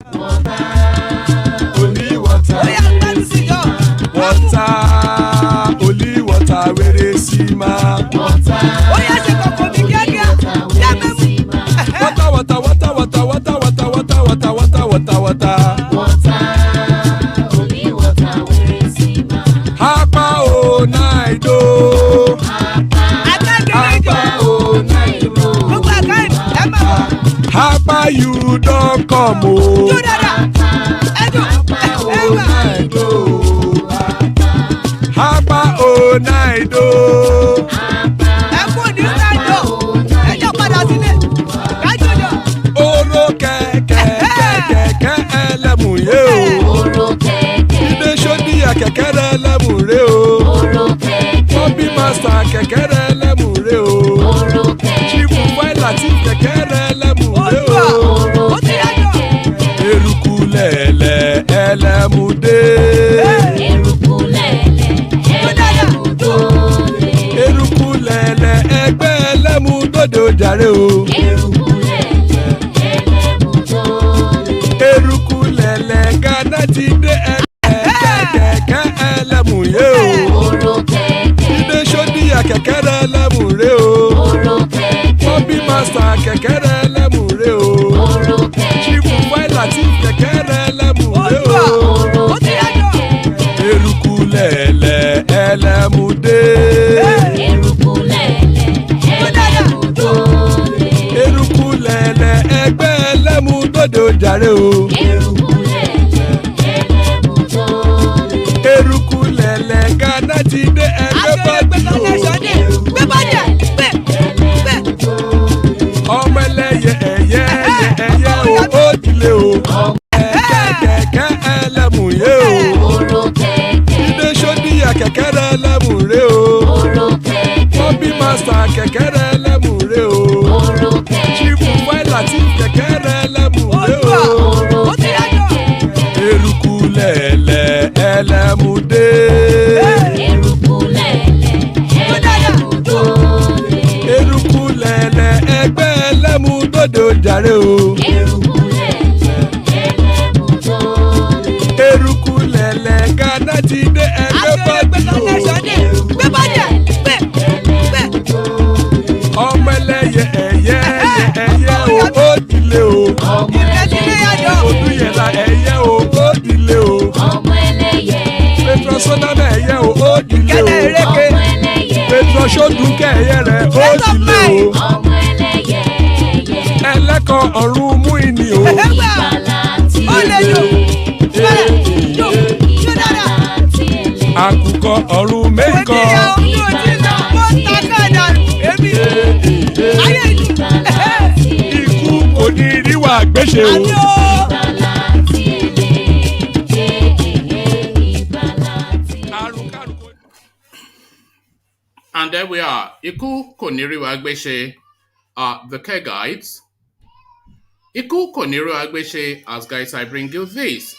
Only water. Water. Only water. Where is Sima? Water. Water, water, water, water, water, water, water, water, water, water. Only water. Where is Sima? Hapa o naido. Hapa you don't come o. Hapa o naido. Oro keke elemuye o. Ide shodi ya kekere elemure o. Bobby master kekere elemure o. Chifu Latif kekere elemure o. Eruku lele elemude. Eruku lele egbe elemudode ojare o. Eruku lele Ghana ti de keke elemuye o. Ide shodi ya kekere elemure o. Bobby master kekere elemure o. Chifu Latif kekere elemure o. Eruku lele elemude. Eruku lele egbe elemudode ojare o. Eruku lele Ghana ti de everybody o. Ọmọ ẹlẹ́yẹ ẹyẹ o òdìlé o. Kẹ̀kẹ́ ẹlẹ́mùyé o. Ide ṣódìyà kẹ̀kẹ́rẹ́ ẹlẹ́mùrè o. Bobby master kẹ̀kẹ́rẹ́ ẹlẹ́mùrè o. Chifu Latif kẹ̀kẹ́rẹ́ ẹlẹ́mùrè o. Eruku lẹ̀lẹ̀ ẹlẹ́mùdé. Eruku lẹ̀lẹ̀ ẹgbẹ́ ẹlẹ́mùdódò jàre o. Eruku lẹ̀lẹ̀ Ghana ti dé ẹgbẹ́ bọ́dì o. Ọmọ ẹlẹ́yẹ ẹyẹ o òdìlé o. Odúyẹ̀lá ẹyẹ o òdìlé o. Petrosoname ẹyẹ o òdìlé o. Petrosodunke ẹyẹ rẹ̀ òdìlé o. Ẹlẹ́kọ̀ ọ̀run mú ìní o. Àkùkọ ọ̀run mẹ́kọ̀. Ikú kò ní ríwà gbéṣe o. And there we are. Iku kò ní ríwà gbéṣe. The care guides. Iku kò ní ríwà gbéṣe. As guys, I bring you this.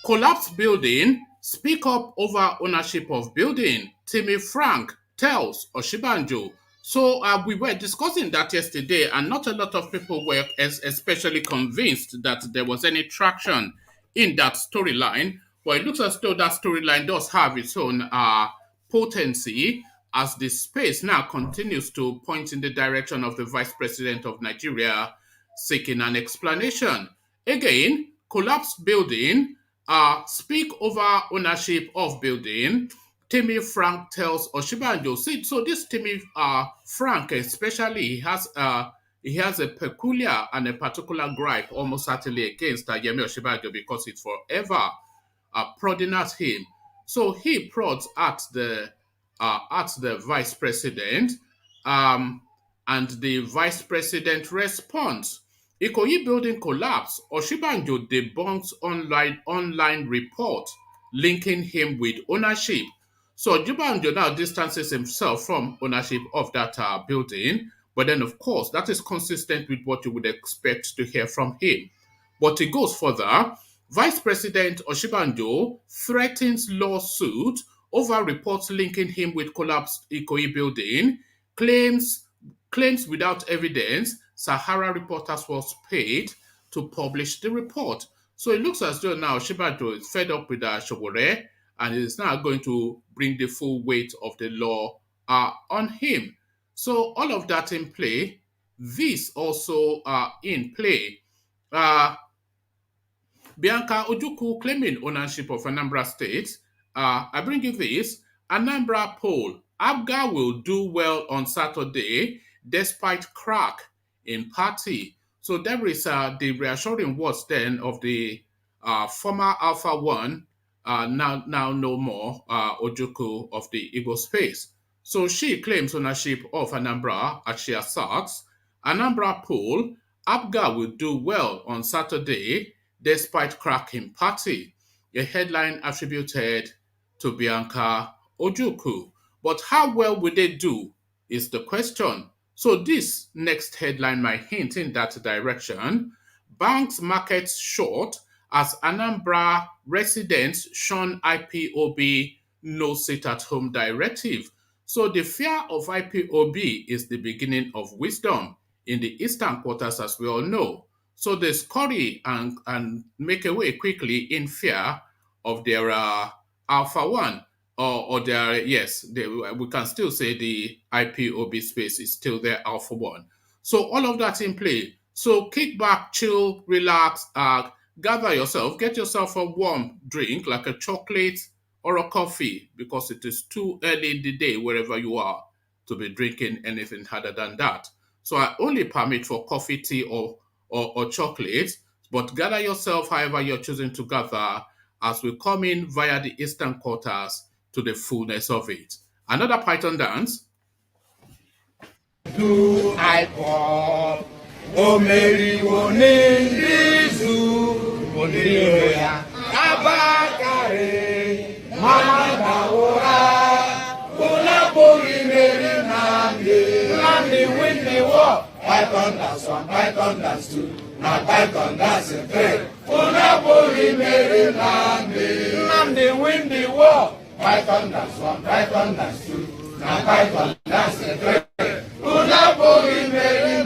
Collapsed building. Speak up over ownership of building. TIMI Frank tells Osinbajo. So we were discussing that yesterday, and not a lot of people were especially convinced that there was any traction in that storyline. But it looks as though that storyline does have its own potency, as the space now continues to point in the direction of the Vice President of Nigeria seeking an explanation. Again, collapsed building. Speak over ownership of building. TIMI Frank tells Osinbajo. See, so this TIMI Frank, especially, he has a peculiar and a particular gripe, almost certainly against Yemi Osinbajo, because it's forever prodding at him. So he prods at the vice president, and the vice president responds. IKOYI building collapse. Osinbajo debunks online report linking him with ownership. So Osinbajo now distances himself from ownership of that building. But then, of course, that is consistent with what you would expect to hear from him. But he goes further. Vice President Osinbajo threatens lawsuit over reports linking him with collapsed IKOYI building, claims without evidence Sahara Reporters was paid to publish the report. So it looks as though now Osinbajo is fed up with Sowore and is now going to bring the full weight of the law on him. So all of that in play. This also in play. Bianca OJUKWU claiming ownership of Anambra State. I bring you this. Anambra poll. Abga will do well on Saturday despite crack in party. So there is the reassuring words then of the former Alpha One, now no more, OJUKWU of the Igbo space. So she claims ownership of Anambra as she asserts. Anambra poll. Abga will do well on Saturday despite cracking party, a headline attributed to Bianca OJUKWU. But how well will they do is the question. So this next headline might hint in that direction. Banks markets short as Anambra residents shun IPOB no sit at home directive. So the fear of IPOB is the beginning of wisdom in the eastern quarters, as we all know. So they scurry and make away quickly in fear of their Alpha One, or their, yes, we can still say the IPOB space is still their Alpha One. So all of that in play. So kick back, chill, relax, gather yourself, get yourself a warm drink like a chocolate or a coffee, because it is too early in the day wherever you are to be drinking anything other than that. So I only permit for coffee, tea, or chocolate, but gather yourself however you're choosing to gather as we come in via the eastern quarters to the fullness of it. Another Python dance. Do Ipob, Omeri Wonizu, Woniroya, Abakare, Mama Daora, Unapori Meri Nandi win the war. Python dance 1, Python dance 2, now Python dance 3. Unapori Meri Nandi win the war. Python dance 1, Python dance 2, now Python dance 3. Unapori Meri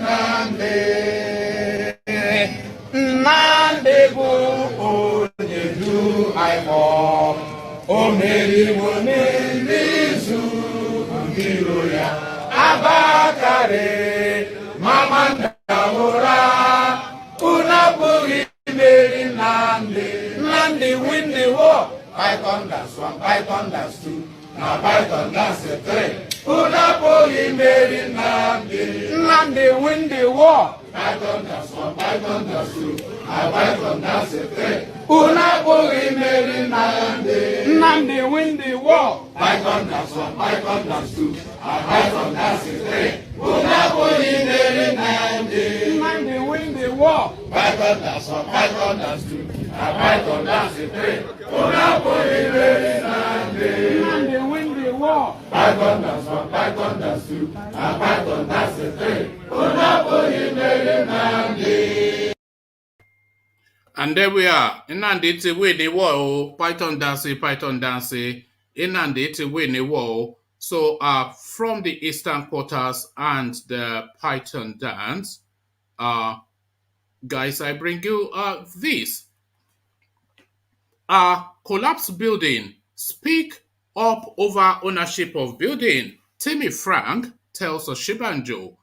Nandi bu Onyedu Ipob, Omeri Wonizu, Woniroya, Abakare, Mama Daora, Unapori Meri Nandi win the war. Python dance 1, Python dance 2, now Python dance 3. Unapori Meri Nandi win the war. Python dance 1, Python dance 2, now Python dance 3. Unapori Meri Nandi win the war. Python dance 1, Python dance 2, now Python dance 3. Unapori Meri Nandi win the war. Python dance 1, Python dance 2, now Python dance 3. Unapori Meri Nandi win the war. Python dance 1, Python dance 2, now Python dance 3. Unapori Meri Nandi. And there we are. Inandi it's a win the war. Python dance, Inandi it's a win the war. So from the eastern quarters and the Python dance, guys, I bring you this. Collapsed building. Speak up over ownership of building. TIMI Frank tells Osinbajo.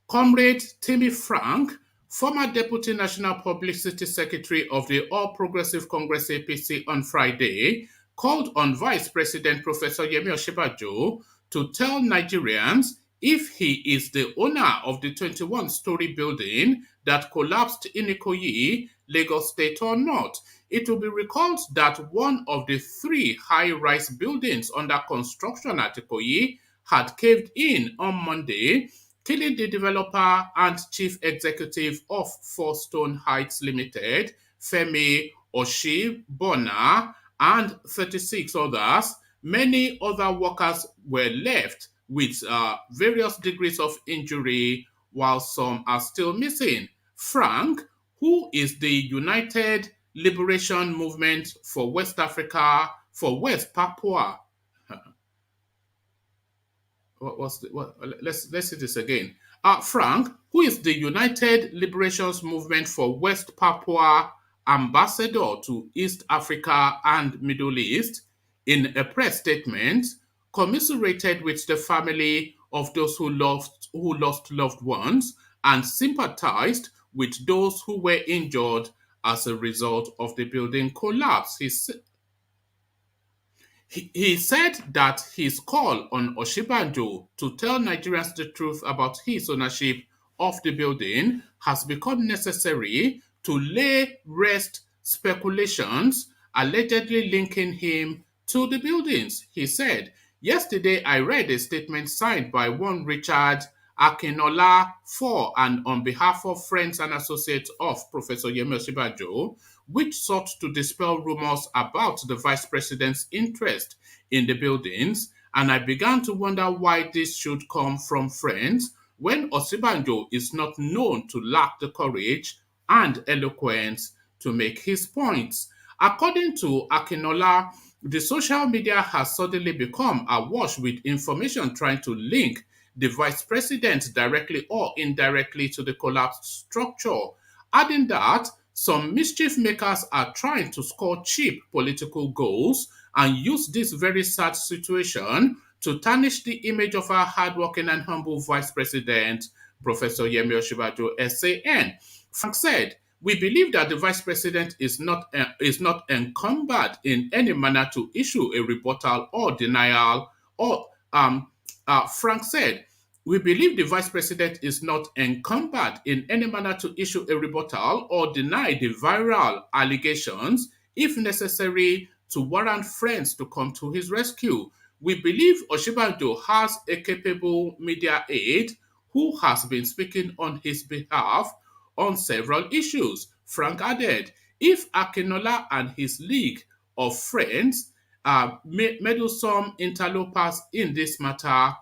Comrade TIMI Frank, former Deputy National Publicity Secretary of the All Progressive Congress APC on Friday, called on Vice President Professor Yemi Osinbajo to tell Nigerians if he is the owner of the 21-story building that collapsed in IKOYI, Lagos State or not. It will be recalled that one of the 3 high-rise buildings under construction at IKOYI had caved in on Monday, killing the developer and chief executive of Four Stone Heights Limited, Femi Oshibona, and 36 others. Many other workers were left with various degrees of injury, while some are still missing. Frank, who is the United Liberation Movement for West Africa, for West Papua. Let's see this again. Frank, who is the United Liberations Movement for West Papua ambassador to East Africa and Middle East, in a press statement, commiserated with the family of those who lost loved ones and sympathized with those who were injured as a result of the building collapse. He said that his call on Osinbajo to tell Nigerians the truth about his ownership of the building has become necessary to lay rest speculations allegedly linking him to the buildings. He said, "Yesterday I read a statement signed by one Richard Akinola for and on behalf of friends and associates of Professor Yemi Osinbajo, which sought to dispel rumors about the vice president's interest in the buildings, and I began to wonder why this should come from friends when Osinbajo is not known to lack the courage and eloquence to make his points." According to Akinola, the social media has suddenly become awash with information trying to link the vice president directly or indirectly to the collapsed structure, adding that some mischief makers are trying to score cheap political goals and use this very sad situation to tarnish the image of our hardworking and humble vice president, Professor Yemi Osinbajo, SAN. Frank said, "We believe that the vice president is not encumbered in any manner to issue a rebuttal or denial or Frank said, "We believe the vice president is not encumbered in any manner to issue a rebuttal or deny the viral allegations if necessary to warrant friends to come to his rescue. We believe Osinbajo has a capable media aide who has been speaking on his behalf on several issues." Frank added, "If Akinola and his league of friends meddlesome interlopers in this matter,"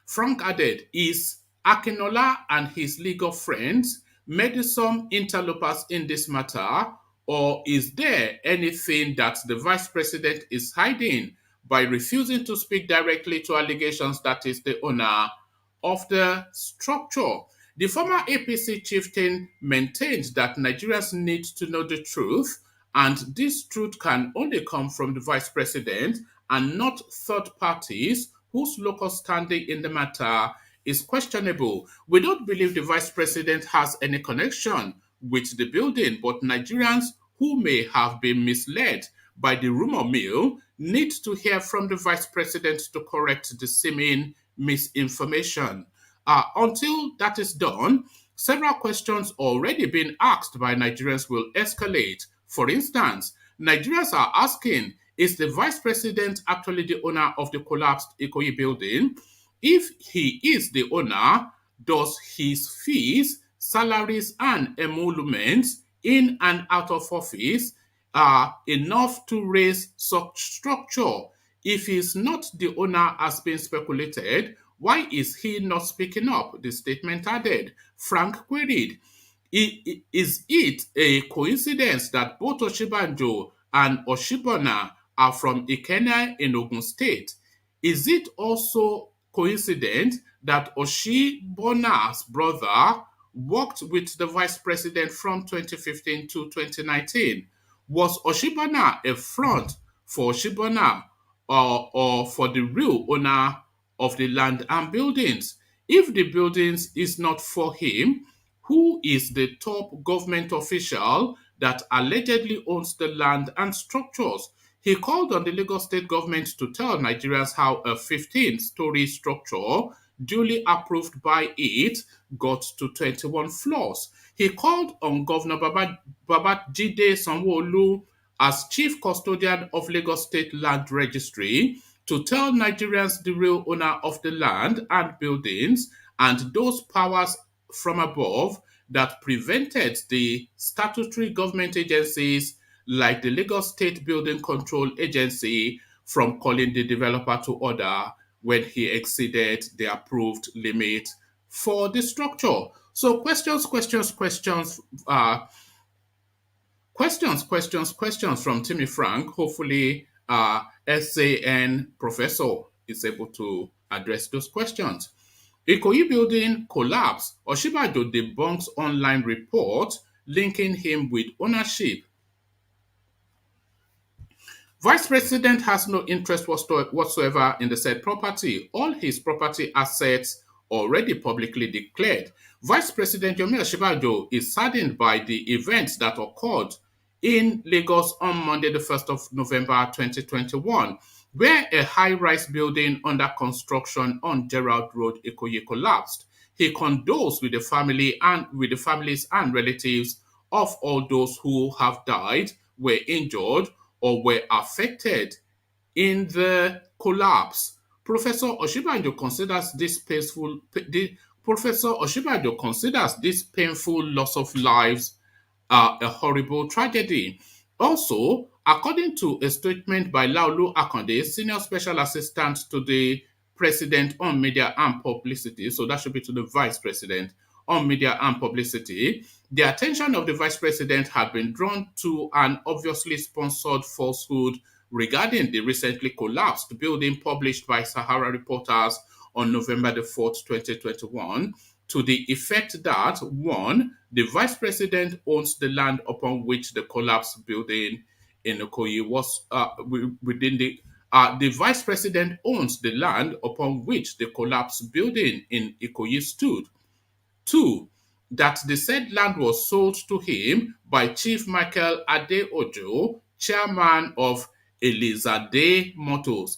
Frank added, "Is Akinola and his league of friends meddlesome interlopers in this matter, or is there anything that the vice president is hiding by refusing to speak directly to allegations that is the owner of the structure?" The former APC chieftain maintained that Nigerians need to know the truth, and this truth can only come from the vice president and not third parties whose local standing in the matter is questionable. "We don't believe the vice president has any connection with the building, but Nigerians who may have been misled by the rumor mill need to hear from the vice president to correct the seeming misinformation." Until that is done, several questions already been asked by Nigerians will escalate. For instance, Nigerians are asking, is the vice president actually the owner of the collapsed IKOYI building? If he is the owner, does his fees, salaries, and emoluments in and out of office are enough to raise such structure? If he is not the owner as been speculated, why is he not speaking up? The statement added. Frank queried, "Is it a coincidence that both Osinbajo and Oshibona are from Ikenne in Ogun State? Is it also coincident that Oshibona's brother worked with the vice president from 2015 to 2019? Was Oshibona a front for Oshibona or for the real owner of the land and buildings? If the buildings is not for him, who is the top government official that allegedly owns the land and structures?" He called on the Lagos state government to tell Nigerians how a 15-story structure duly approved by it got to 21 floors. He called on Governor Babajide Sanwo-Olu as chief custodian of Lagos State Land Registry to tell Nigerians the real owner of the land and buildings and those powers from above that prevented the statutory government agencies like the Lagos State Building Control Agency from calling the developer to order when he exceeded the approved limit for the structure. So questions from Timmy Frank. Hopefully, SAN professor is able to address those questions. IKOYI building collapse. Osinbajo debunks online report linking him with ownership. Vice President has no interest whatsoever in the said property. All his property assets already publicly declared. Vice President Yomi Osinbajo is saddened by the events that occurred in Lagos on Monday, the 1st of November 2021, where a high-rise building under construction on Gerald Road, Ikoyi, collapsed. He condoles with the families and relatives of all those who have died, were injured, or were affected in the collapse. Professor Osinbajo considers this painful loss of lives a horrible tragedy. Also, according to a statement by Laolu Akande, Senior Special Assistant to the President on Media and Publicity, so that should be to the Vice President on Media and Publicity, the attention of the Vice President had been drawn to an obviously sponsored falsehood regarding the recently collapsed building published by Sahara reporters on November the 4th, 2021, to the effect that, one, the Vice President owns the land upon which the collapsed building in Ikoyi was the Vice President owns the land upon which the collapsed building in Ikoyi stood. Two, that the said land was sold to him by Chief Michael Adeojo, chairman of Elizade Motors.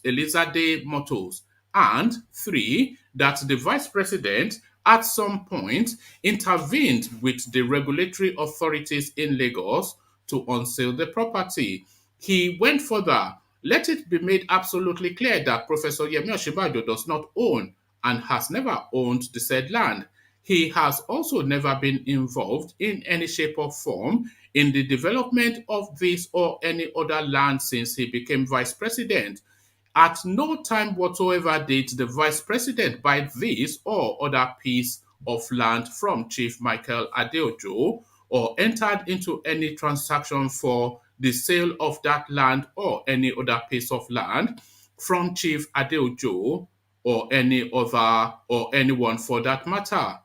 And three, that the Vice President at some point intervened with the regulatory authorities in Lagos to unseal the property. He went further. Let it be made absolutely clear that Professor Yemi Osinbajo does not own and has never owned the said land. He has also never been involved in any shape or form in the development of this or any other land since he became Vice President. At no time whatsoever did the Vice President buy this or other piece of land from Chief Michael Adeojo or entered into any transaction for the sale of that land or any other piece of land from Chief Adeojo or any other or anyone for that matter.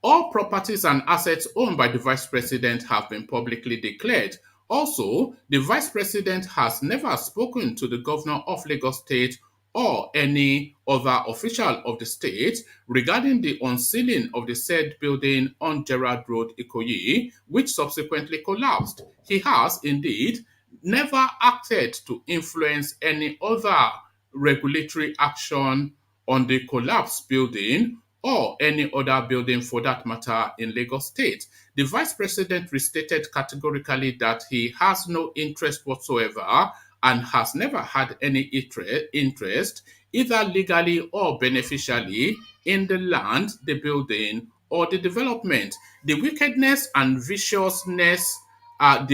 All properties and assets owned by the Vice President have been publicly declared. Also, the Vice President has never spoken to the Governor of Lagos State or any other official of the state regarding the unsealing of the said building on Gerald Road, Ikoyi, which subsequently collapsed. He has, indeed, never acted to influence any other regulatory action on the collapsed building or any other building for that matter in Lagos State. The Vice President restated categorically that he has no interest whatsoever and has never had any interest, either legally or beneficially, in the land, the building, or the development. The wickedness and viciousness of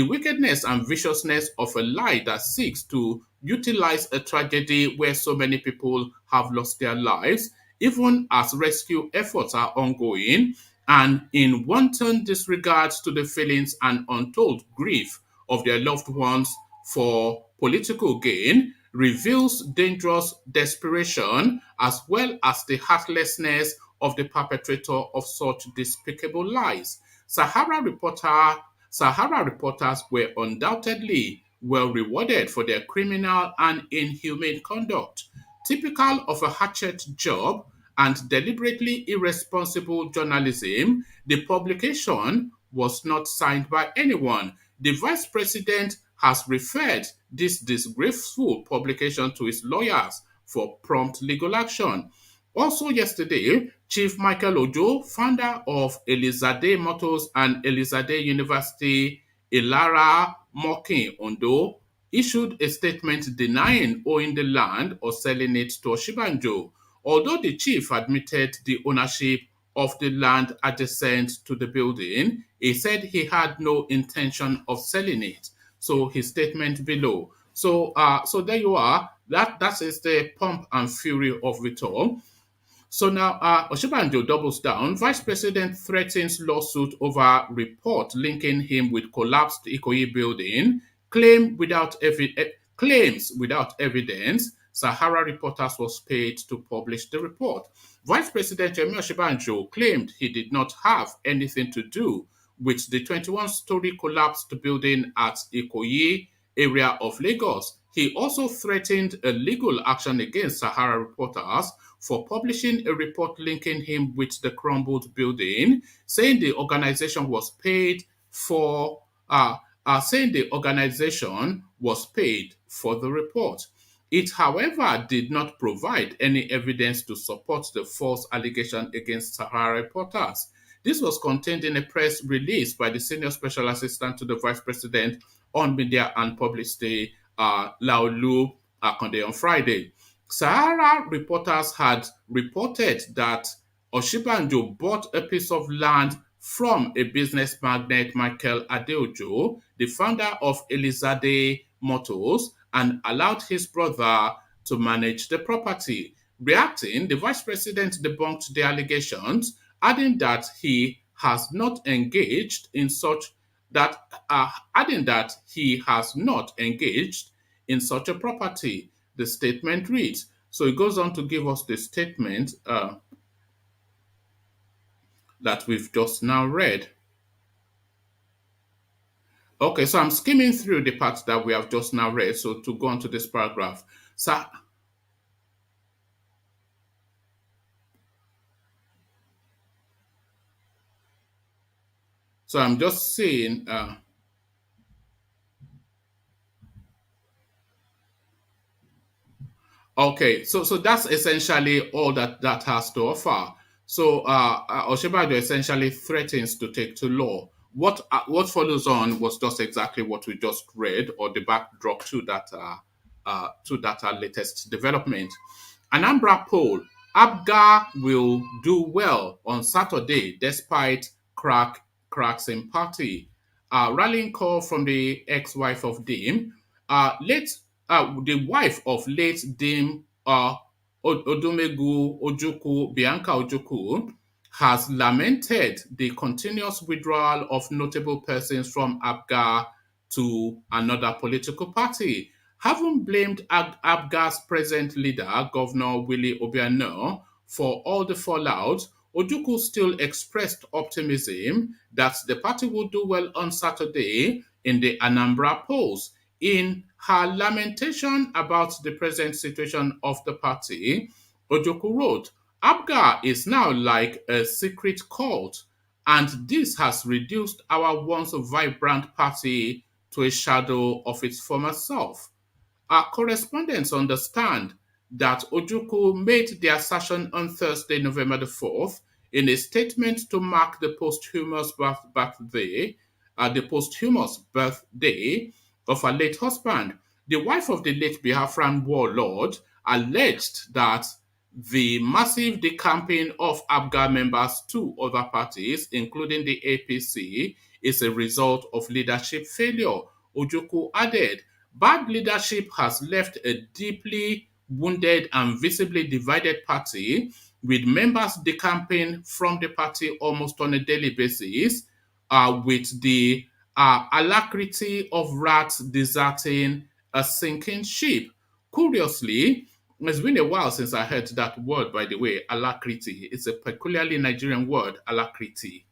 a lie that seeks to utilize a tragedy where so many people have lost their lives, even as rescue efforts are ongoing, and in wanton disregard to the feelings and untold grief of their loved ones for political gain, reveals dangerous desperation as well as the heartlessness of the perpetrator of such despicable lies. Sahara reporters were undoubtedly well rewarded for their criminal and inhumane conduct. Typical of a hatchet job and deliberately irresponsible journalism, the publication was not signed by anyone. The Vice President has referred this disgraceful publication to his lawyers for prompt legal action. Also yesterday, Chief Michael Ojo, founder of Elizade Motors and Elizade University, Ilara Mokin, Ondo, issued a statement denying owning the land or selling it to Osinbajo. Although the chief admitted the ownership of the land adjacent to the building, he said he had no intention of selling it. So his statement below. So there you are. That is the pomp and fury of it all. So now Osinbajo doubles down. Vice President threatens lawsuit over report linking him with collapsed Ikoyi building. Claims without evidence. Sahara Reporters was paid to publish the report. Vice President Yemi Osinbajo claimed he did not have anything to do with the 21-story collapsed building at IKOYI area of Lagos. He also threatened a legal action against Sahara Reporters for publishing a report linking him with the crumbled building, saying the organization was paid for the report. It, however, did not provide any evidence to support the false allegation against Sahara Reporters. This was contained in a press release by the Senior Special Assistant to the Vice President on Media and Publicity, Laolu Akonde, on Friday. Sahara Reporters had reported that Osinbajo bought a piece of land from a business magnate, Michael Adeojo, the founder of Elizade Motors, and allowed his brother to manage the property. Reacting, the vice president debunked the allegations, adding that he has not engaged in such a property. The statement reads. So it goes on to give us the statement that we've just now read. Okay, so I'm skimming through the parts that we have just now read. So to go on to this paragraph. So I'm just saying, okay, so that's essentially all that has to offer. So Osinbajo essentially threatens to take to law. What follows on was just exactly what we just read, or the backdrop to that latest development. Anambra poll: Abga will do well on Saturday despite cracks in party. Rallying call from the ex-wife of Dim. The wife of late Dim Odumegu OJUKWU, BIANCA OJUKWU, has lamented the continuous withdrawal of notable persons from ABGA to another political party. Having blamed ABGA's present leader, Governor Willie Obiano, for all the fallout, OJUKWU still expressed optimism that the party will do well on Saturday in the Anambra polls. In her lamentation about the present situation of the party, OJUKWU wrote, "ABGA is now like a secret cult, and this has reduced our once vibrant party to a shadow of its former self." Our correspondents understand that OJUKWU made the assertion on Thursday, November the 4th, in a statement to mark the posthumous birthday of her late husband. The wife of the late Biafran warlord alleged that the massive decamping of ABGA members to other parties, including the APC, is a result of leadership failure. OJUKWU added, "Bad leadership has left a deeply wounded and visibly divided party, with members decamping from the party almost on a daily basis, with the alacrity of rats deserting a sinking ship." Curiously, it's been a while since I heard that word, by the way, alacrity. It's a peculiarly Nigerian word, alacrity.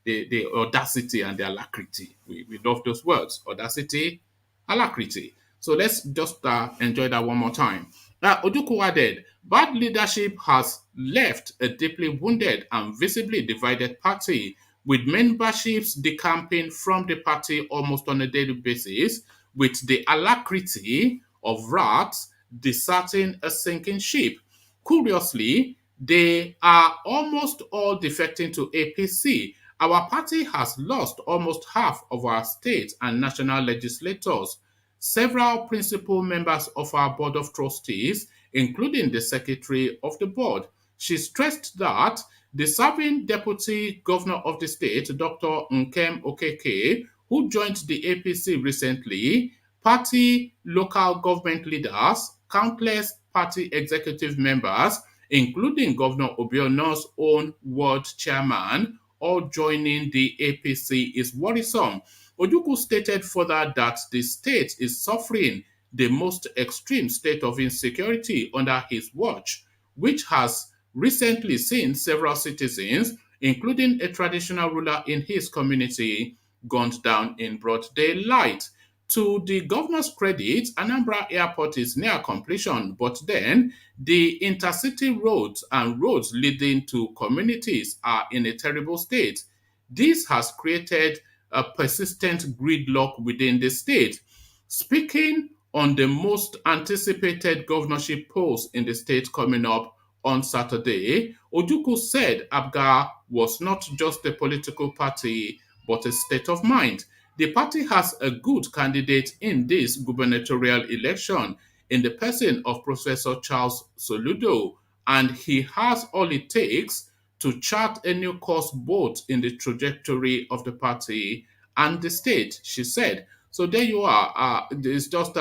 The audacity and the alacrity. We love those words, audacity, alacrity. So let's just enjoy that one more time. OJUKWU added, "Bad leadership has left a deeply wounded and visibly divided party, with memberships decamping from the party almost on a daily basis, with the alacrity of rats deserting a sinking ship. Curiously, they are almost all defecting to APC. Our party has lost almost half of our state and national legislators. Several principal members of our board of trustees, including the secretary of the board." She stressed that the serving deputy governor of the state, Dr. Nkem Okeke, who joined the APC recently, party local government leaders, countless party executive members, including Governor Obiono's own ward chairman, all joining the APC is worrisome. OJUKWU stated further that the state is suffering the most extreme state of insecurity under his watch, which has recently seen several citizens, including a traditional ruler in his community, gunned down in broad daylight. To the governor's credit, Anambra Airport is near completion, but then the intercity roads and roads leading to communities are in a terrible state. This has created a persistent gridlock within the state. Speaking on the most anticipated governorship polls in the state coming up on Saturday, Ojukwu said ABGA was not just a political party, but a state of mind. The party has a good candidate in this gubernatorial election in the person of Professor Charles Soludo, and he has all it takes to chart a new course both in the trajectory of the party and the state, she said. So there you are. It's just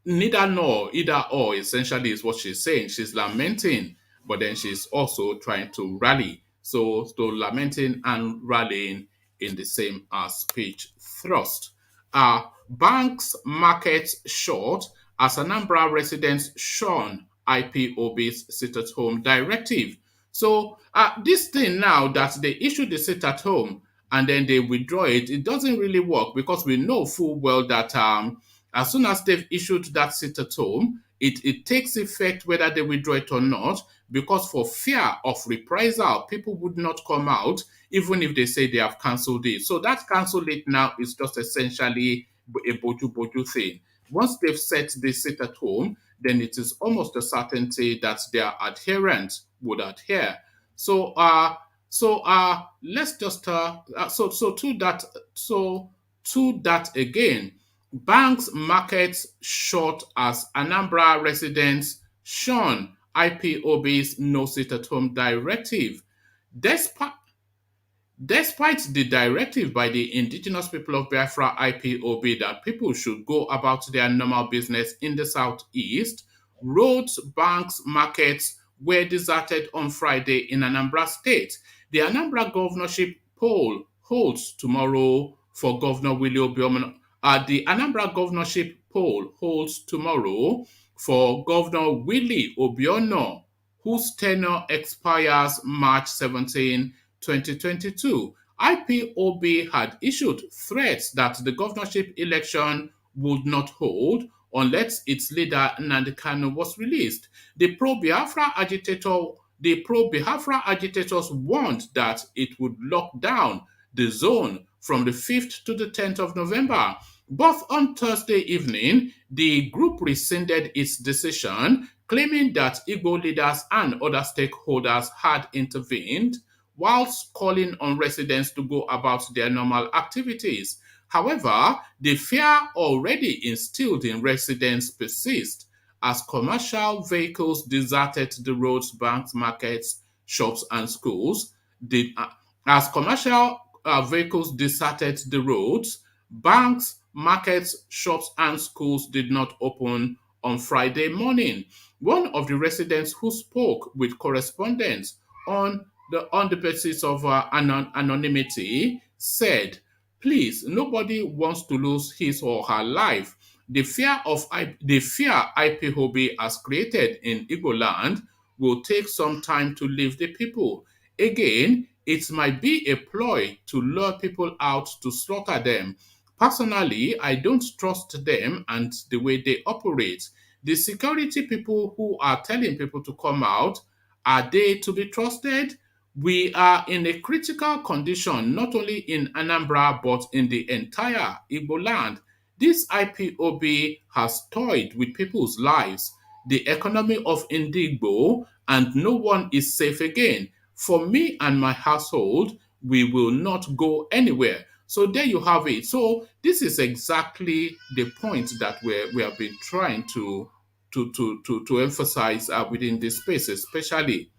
neither nor, either or, essentially, is what she's saying. She's lamenting, but then she's also trying to rally. So lamenting and rallying in the same speech thrust. Banks markets short as Anambra residents shun IPOB's sit-at-home directive. So this thing now that they issue the sit-at-home and then they withdraw it, it doesn't really work because we know full well that as soon as they've issued that sit-at-home, it takes effect whether they withdraw it or not, because for fear of reprisal, people would not come out even if they say they have cancelled it. So that cancel it now is just essentially a boju thing. Once they've set the sit-at-home, then it is almost a certainty that their adherents would adhere. So let's just to that again. Banks markets short as Anambra residents shun IPOB's no sit-at-home directive. Despite the directive by the indigenous people of Biafra IPOB that people should go about their normal business in the southeast, roads, banks, markets were deserted on Friday in Anambra State. The Anambra governorship poll holds tomorrow for Governor Willie Obioma. The Anambra governorship poll holds tomorrow for Governor Willie Obioma, whose tenure expires March 17, 2022. IPOB had issued threats that the governorship election would not hold unless its leader Nnamdi Kanu was released. The pro-Biafra agitators warned that it would lock down the zone from the 5th to the 10th of November. But on Thursday evening, the group rescinded its decision, claiming that Igbo leaders and other stakeholders had intervened, whilst calling on residents to go about their normal activities. However, the fear already instilled in residents persists as commercial vehicles deserted the roads, banks, markets, shops, and schools. As commercial vehicles deserted the roads, banks, markets, shops, and schools did not open on Friday morning. One of the residents who spoke with correspondents on the basis of anonymity said, "Please, nobody wants to lose his or her life. The fear IPOB has created in Igbo land will take some time to leave the people. Again, it might be a ploy to lure people out to slaughter them. Personally, I don't trust them and the way they operate. The security people who are telling people to come out, are they to be trusted? We are in a critical condition, not only in Anambra, but in the entire Igbo land. This IPOB has toyed with people's lives, the economy of Indigbo, and no one is safe again. For me and my household, we will not go anywhere." So there you have it. So this is exactly the point that we have been trying to emphasize within this space, especially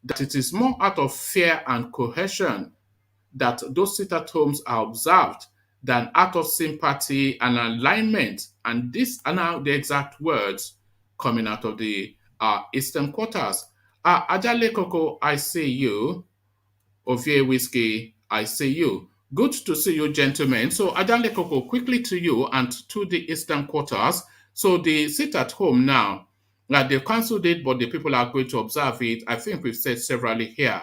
that it is more out of fear and cohesion that those sit-at-homes are observed than out of sympathy and alignment. And these are now the exact words coming out of the eastern quarters. Ajale Koko, I see you. Ovie Whiskey, I see you. Good to see you, gentlemen. So, Adanle Koko, quickly to you and to the Eastern quarters. So, the sit at home now, like they've cancelled it, but the people are going to observe it. I think we've said severally here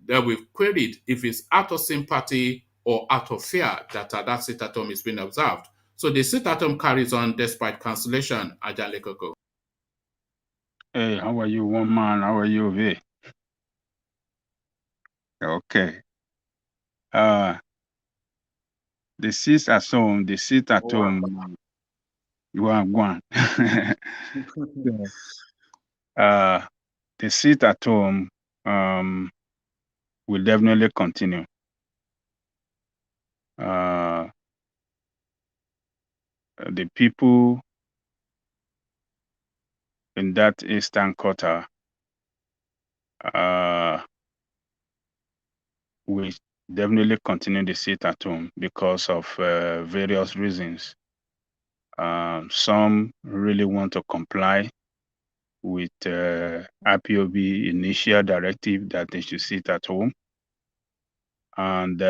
that we've queried if it's out of sympathy or out of fear that that sit at home is being observed. So, the sit at home carries on despite cancellation, Adanle Koko. Hey, how are you, one man? How are you, V? Okay. The sit at home, the sit at home, one. The sit at home will definitely continue. The people in that eastern quarter will definitely continue the sit at home because of various reasons. Some really want to comply with IPOB initial directive that they should sit at home. And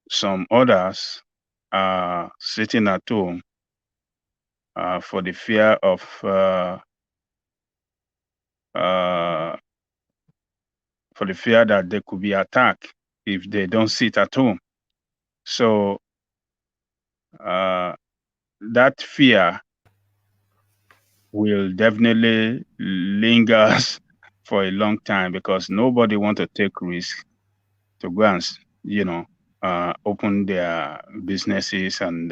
some others are sitting at home for the fear of that they could be attacked if they don't sit at home. So that fear will definitely linger for a long time because nobody want to take risk to go and, open their businesses and,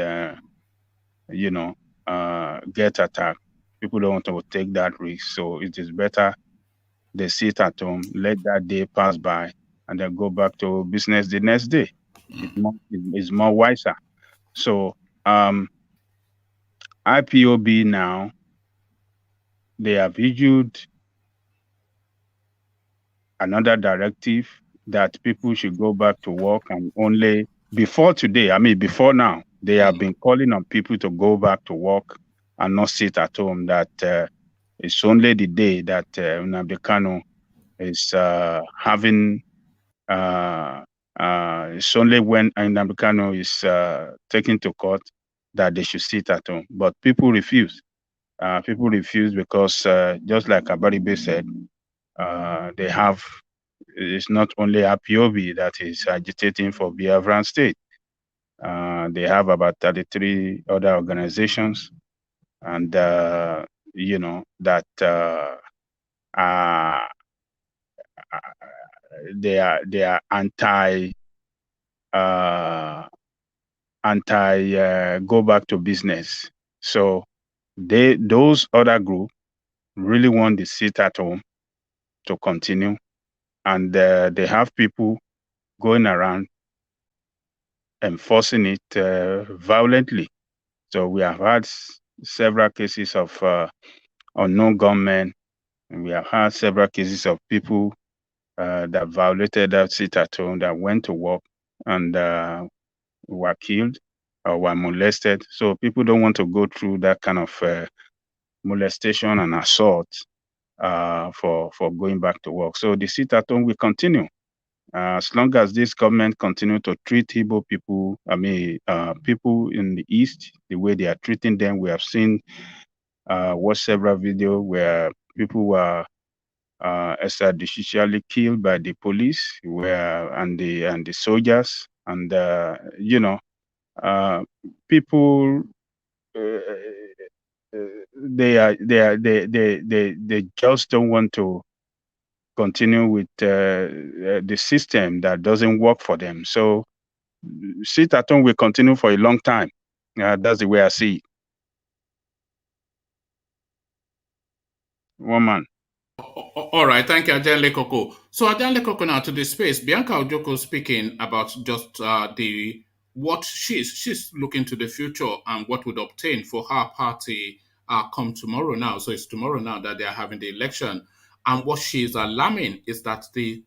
get attacked. People don't want to take that risk. So it is better they sit at home, let that day pass by, and then go back to business the next day. It's more wiser. So IPOB now, they have issued another directive that people should go back to work and only before now, they have been calling on people to go back to work and not sit at home. That it's only the day that Nnamdi Kanu is having. It's only when Nnamdi Kanu is taken to court that they should sit at home. But people refuse. People refuse because just like Abaribe said, they have. It's not only IPOB that is agitating for Biafran state. They have about 33 other organizations, and that they are anti go back to business. So those other group really want the sit at home to continue, and they have people going around enforcing it violently. So we have had several cases of unknown gunmen, and we have had several cases of people that violated that sit at home, that went to work and were killed or were molested. So people don't want to go through that kind of molestation and assault for going back to work. So the sit at home will continue. As long as this government continue to treat Igbo people, people in the East, the way they are treating them, we have seen watched several videos where people were extrajudicially killed by the police, and the soldiers, and people. They just don't want to continue with the system that doesn't work for them. So sit at home will continue for a long time. That's the way I see it. One man. All right, thank you, Adanle Koko. So Adanle Koko, now to the space. Bianca Ojukwu speaking about just what she's looking to the future and what would obtain for her party come tomorrow now. So it's tomorrow now that they are having the election. And what she's alarming is that the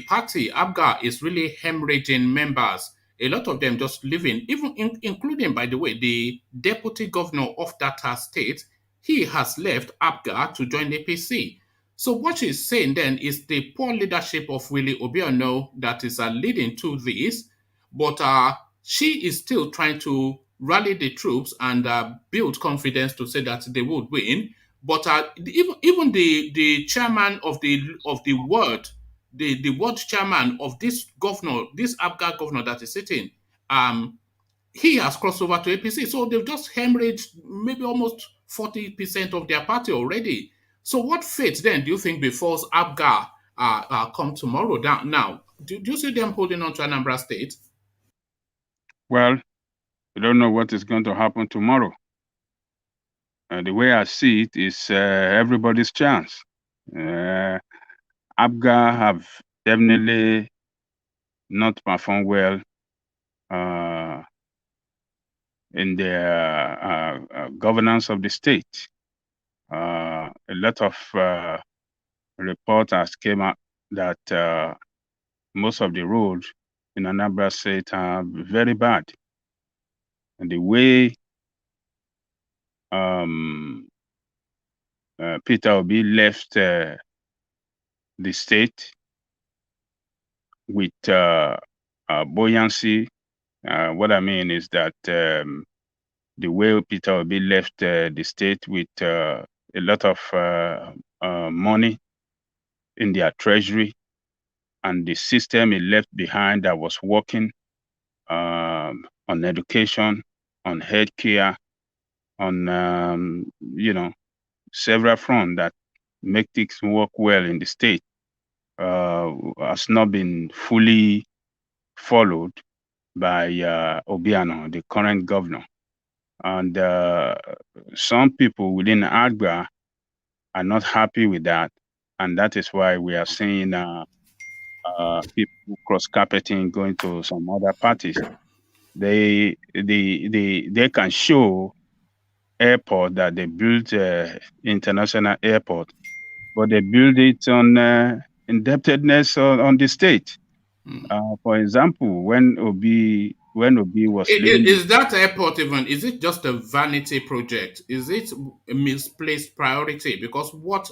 party, ABGA, is really hemorrhaging members. A lot of them just leaving, including, by the way, the deputy governor of that state. He has left ABGA to join APC. So what she's saying then is the poor leadership of Willie Obiano that is leading to this, but she is still trying to rally the troops and build confidence to say that they would win. But even the chairman of the ward, the ward chairman of this governor, this Abga governor that is sitting, he has crossed over to APC. So they've just hemorrhaged maybe almost 40% of their party already. So what fate then do you think befalls Abga come tomorrow? Now, do you see them holding on to Anambra State? Well, we don't know what is going to happen tomorrow. The way I see it is everybody's chance. Abga have definitely not performed well in the governance of the state. A lot of reporters came out that most of the roads in Anambra State are very bad. And the way Peter Obi left the state with buoyancy. What I mean is that the way Peter Obi left the state with a lot of money in their treasury, and the system he left behind that was working on education, on healthcare, on several fronts that make things work well in the state has not been fully followed by Obiano, the current governor. And some people within Agba are not happy with that. And that is why we are seeing people cross-carpeting, going to some other parties. They can show airport that they built international airport, but they build it on indebtedness on the state. For example, when Obi was leaving, Is that airport even, is it just a vanity project? Is it a misplaced priority? Because what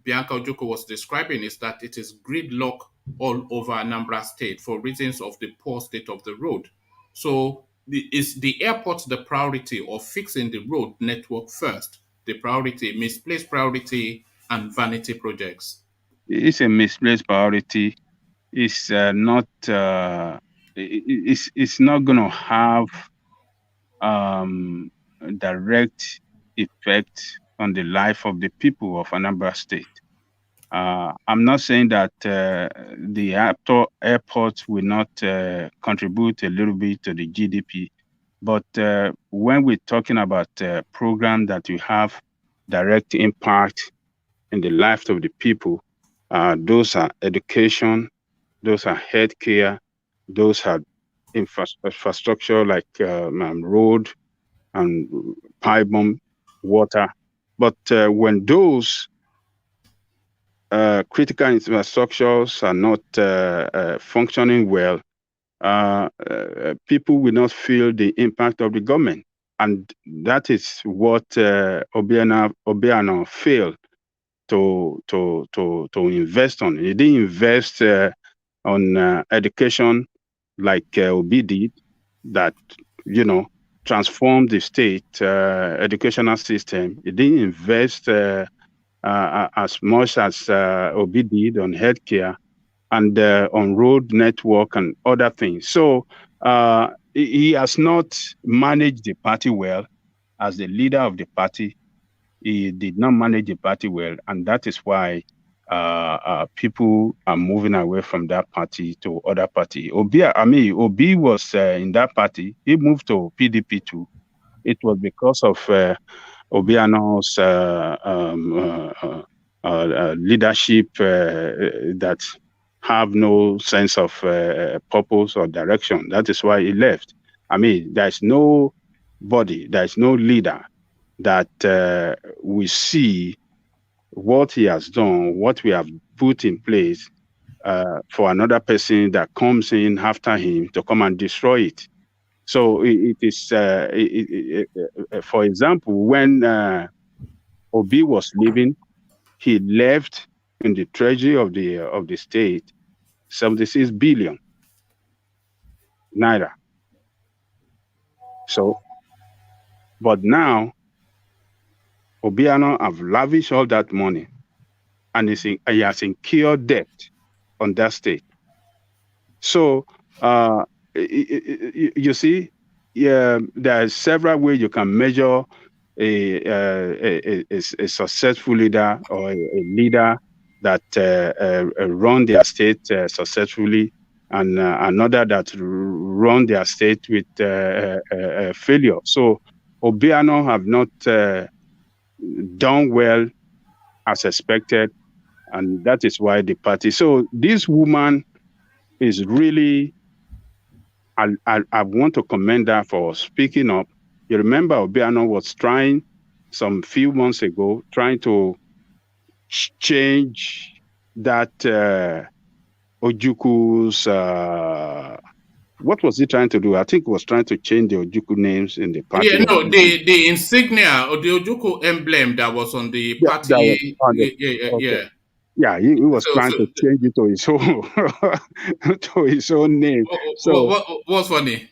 Bianca OJUKWU was describing is that it is gridlock all over Anambra State for reasons of the poor state of the road. So is the airport the priority, or fixing the road network first the priority, misplaced priority, and vanity projects? It's a misplaced priority. It's not. It's not going to have direct effect on the life of the people of Anambra State. I'm not saying that the airport will not contribute a little bit to the GDP, but when we're talking about a program that will have direct impact in the life of the people, those are education, those are healthcare, those are infrastructure like road and pipe bomb, water. But when those critical infrastructures are not functioning well, people will not feel the impact of the government. And that is what Obiano failed to invest on. He didn't invest on education like Obi did, that transformed the state educational system. He didn't invest as much as Obi did on healthcare and on road network and other things. So he has not managed the party well. As the leader of the party, he did not manage the party well, and that is why people are moving away from that party to other party. Obi was in that party. He moved to PDP too. It was because of Obiano's leadership that have no sense of purpose or direction. That is why he left. There's nobody, there's no leader that we see what he has done, what we have put in place for another person that comes in after him to come and destroy it. So it is, for example, when Obi was leaving, he left in the treasury of the state 76 billion naira. So, but now Obiano have lavished all that money, and he has incurred debt on that state. So, you see, there are several ways you can measure a successful leader or a leader that run their state successfully, and another that run their state with failure. So Obiano have not done well as expected, and that is why the party. So this woman is really, I want to commend her for speaking up. You remember Obiano was trying some few months ago, trying to change that OJUKWU's, what was he trying to do? I think he was trying to change the OJUKWU names in the party. Yeah, no, the insignia or the OJUKWU emblem that was on the party. Yeah, he was trying to change it to his own to his own name. So what's funny?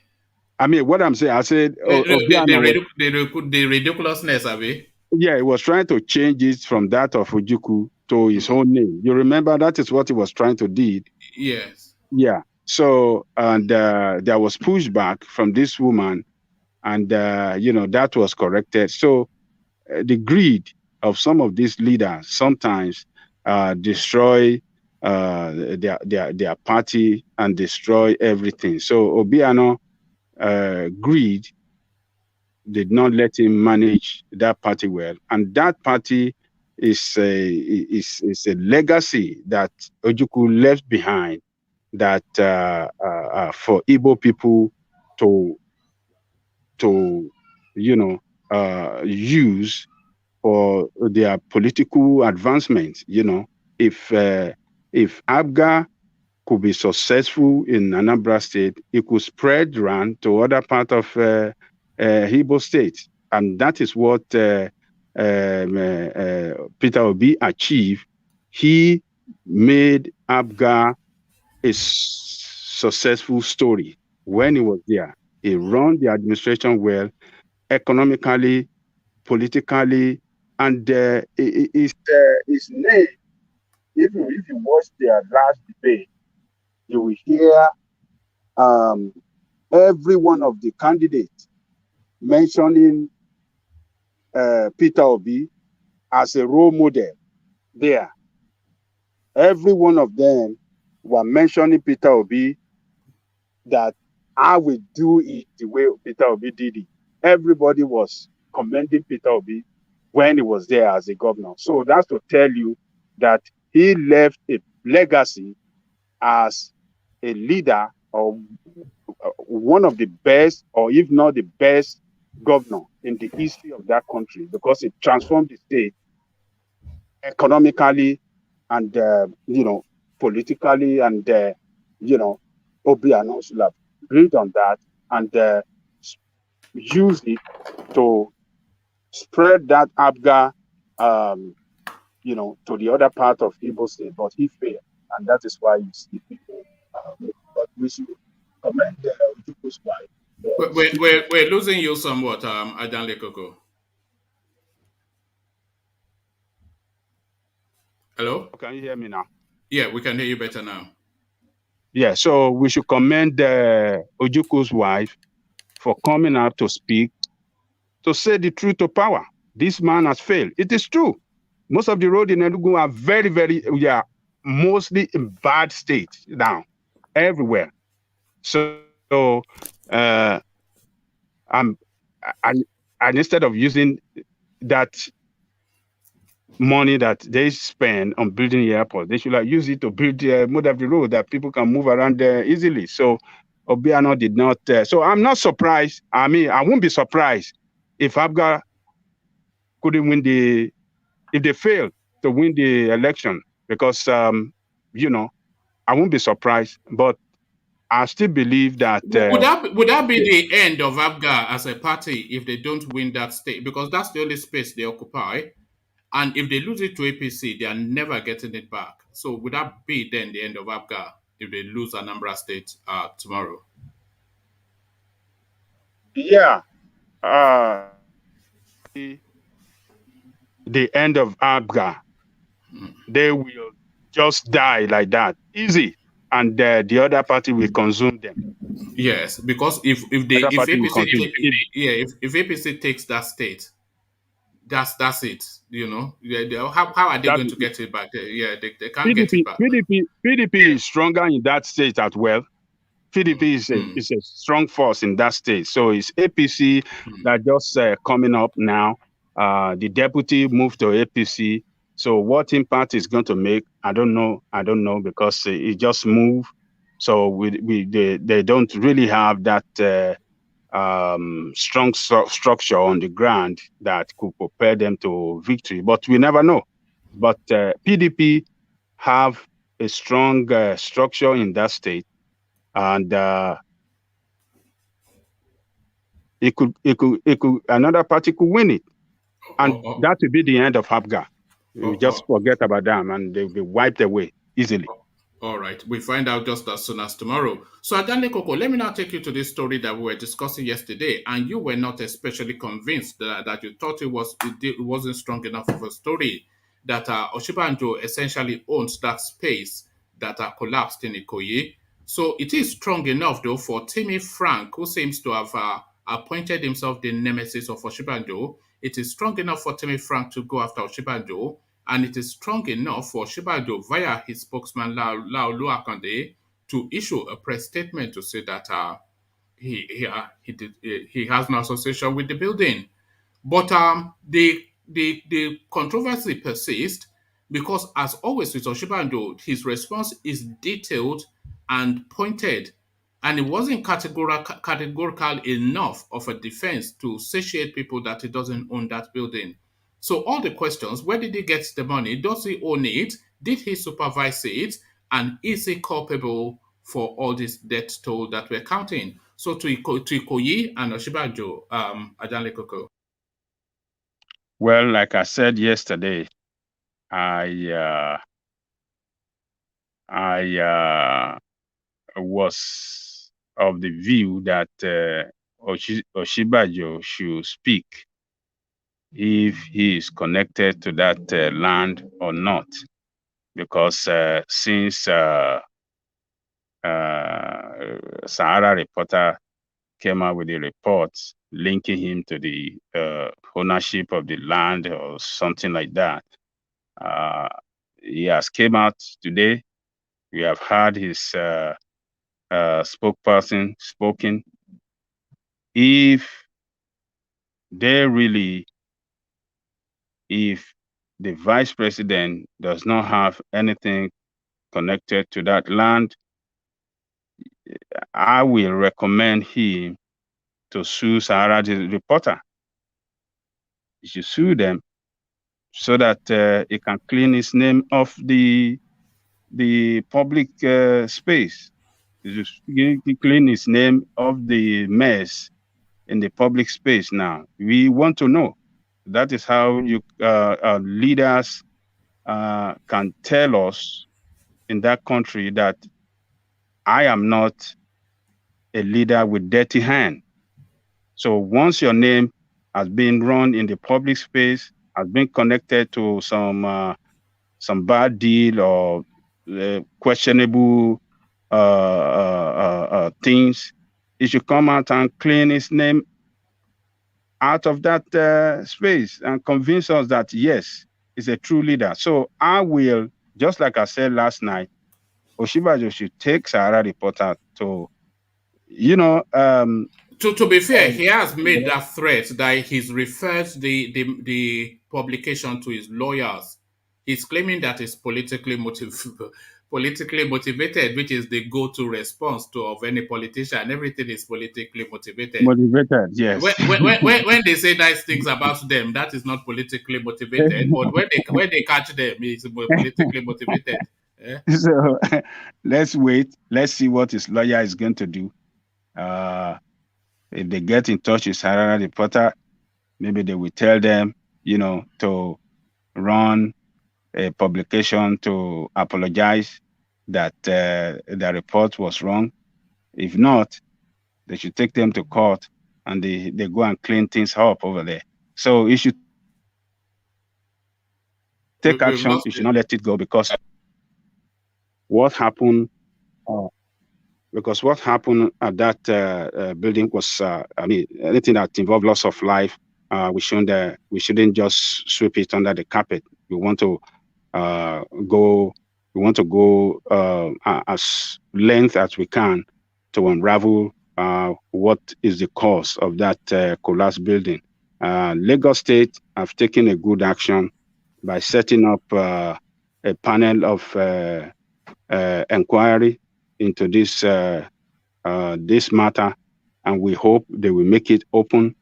I mean, what I'm saying, I said the ridiculousness of it. Yeah, he was trying to change it from that of OJUKWU to his own name. You remember that is what he was trying to do. Yes. Yeah. So and there was pushback from this woman, and that was corrected. So the greed of some of these leaders sometimes destroy their party and destroy everything. So Obiano greed did not let him manage that party well, and that party is a legacy that OJUKWU left behind, that for Igbo people to use for their political advancement. If ABGA could be successful in Anambra State, it could spread around to other part of Igbo State, and that is what Peter Obi achieved. He made ABGA a successful story when he was there. He ran the administration well, economically, politically, and his name, even if you watch their last debate, you will hear every one of the candidates mentioning Peter Obi as a role model there. Every one of them were mentioning Peter Obi, that I will do it the way Peter Obi did it. Everybody was commending Peter Obi when he was there as a governor. So that's to tell you that he left a legacy as a leader, or one of the best, or if not the best, governor in the history of that country, because it transformed the state economically and politically, and Obiano should have built on that and use it to spread that ABGA to the other part of Igbo State, but he failed, and that is why you see people. But we should commend Ojukwu's wife. We're losing you somewhat, Adan Lekoko. Hello? Can you hear me now? Yeah, we can hear you better now. Yeah, so we should commend Ojukwu's wife for coming out to speak, to say the truth to power. This man has failed. It is true. Most of the roads in Enugu are very, very, mostly in bad state now, everywhere. So, and instead of using that money that they spend on building the airport, they should use it to build more of the road that people can move around there easily. So Obiano did not. So I'm not surprised. I mean, I won't be surprised if ABGA couldn't win if they fail to win the election, because I won't be surprised. But I still believe that would that be the end of ABGA as a party if they don't win that state? Because that's the only space they occupy. And if they lose it to APC, they are never getting it back. So would that be then the end of APGA if they lose Anambra State tomorrow? Yeah. The end of ABGA, they will just die like that, easy, and the other party will consume them. Yes, because if APC takes that state, that's it. You know, how are they going to get it back? Yeah, they can't get it back. PDP is stronger in that state as well. PDP is a strong force in that state. So it's APC that just coming up now. The deputy moved to APC. So what impact is going to make, I don't know. Because it just moved. So they don't really have that strong structure on the ground that could prepare them to victory. But we never know. But PDP have a strong structure in that state. And another party could win it, and that will be the end of APGA. You just forget about them, and they'll be wiped away easily. All right, we find out just as soon as tomorrow. So Adane Koko, let me now take you to this story that we were discussing yesterday, and you were not especially convinced that you thought it wasn't strong enough of a story, that Osinbajo essentially owns that space that collapsed in IKOYI. So it is strong enough, though, for TIMI Frank, who seems to have appointed himself the nemesis of Osinbajo. It is strong enough for TIMI Frank to go after Osinbajo. And it is strong enough for Osinbajo, via his spokesman Laolu Akande, to issue a press statement to say that he has no association with the building. But the controversy persists because, as always with Osinbajo, his response is detailed and pointed, and it wasn't categorical enough of a defense to satiate people that he doesn't own that building. So all the questions: where did he get the money? Does he own it? Did he supervise it? And is he culpable for all this debt toll that we're counting? So to IKOYI and Osinbajo, Ajanle Koko. Well, like I said yesterday, I was of the view that Osinbajo should speak if he is connected to that land or not, because since Sahara Reporter came out with a report linking him to the ownership of the land or something like that, he has came out today. We have heard his spokesperson spoken. If the vice president does not have anything connected to that land, I will recommend him to sue Sahara Reporter. He should sue them so that he can clean his name off the public space. He should clean his name off the mess in the public space. Now we want to know. That is how our leaders can tell us in that country that I am not a leader with dirty hand. So once your name has been run in the public space, has been connected to some bad deal or questionable things, he should come out and clean his name out of that space and convince us that, yes, he's a true leader. So I will, just like I said last night, Osinbajo should take Sahara Reporter to, To be fair, he has made that threat that he's referred the publication to his lawyers. He's claiming that it's politically motivated, which is the go-to response to of any politician. Everything is politically motivated. Motivated, yes. When they say nice things about them, that is not politically motivated. But when they catch them, it's politically motivated. Yeah? So let's wait. Let's see what his lawyer is going to do. If they get in touch with Sahara Reporter, maybe they will tell them, to run a publication to apologize that the report was wrong. If not, they should take them to court and they go and clean things up over there. So you should take We've action. lost You should you. not let it go what happened because what happened at that building was, I mean, anything that involved loss of life, we shouldn't just sweep it under the carpet. We want to go as length as we can to unravel what is the cause of that collapsed building. Lagos State have taken a good action by setting up a panel of inquiry into this matter, and we hope they will make it open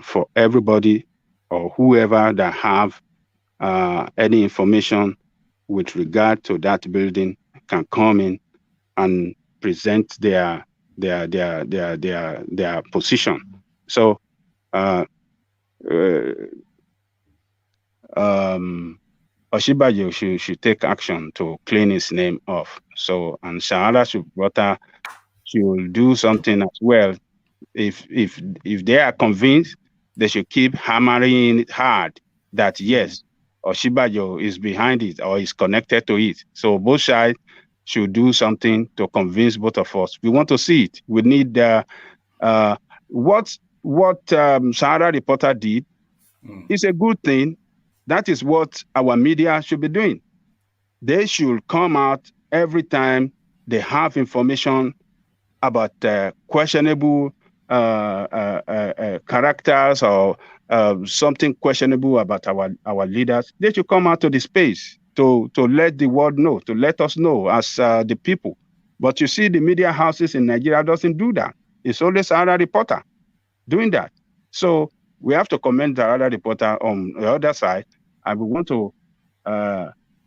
for everybody or whoever that have any information with regard to that building can come in and present their position. So Osinbajo should take action to clean his name off. So, and Sahara should do something as well. If they are convinced, they should keep hammering it hard that yes, Osinbajo is behind it or is connected to it. So both sides should do something to convince both of us. We want to see it. We need what Sahara reporter did is a good thing. That is what our media should be doing. They should come out every time they have information about questionable characters or something questionable about our leaders. They should come out to the space to let the world know, to let us know as the people. But you see, the media houses in Nigeria doesn't do that. It's always Sahara reporter doing that. So we have to commend the other reporter on the other side, and we want to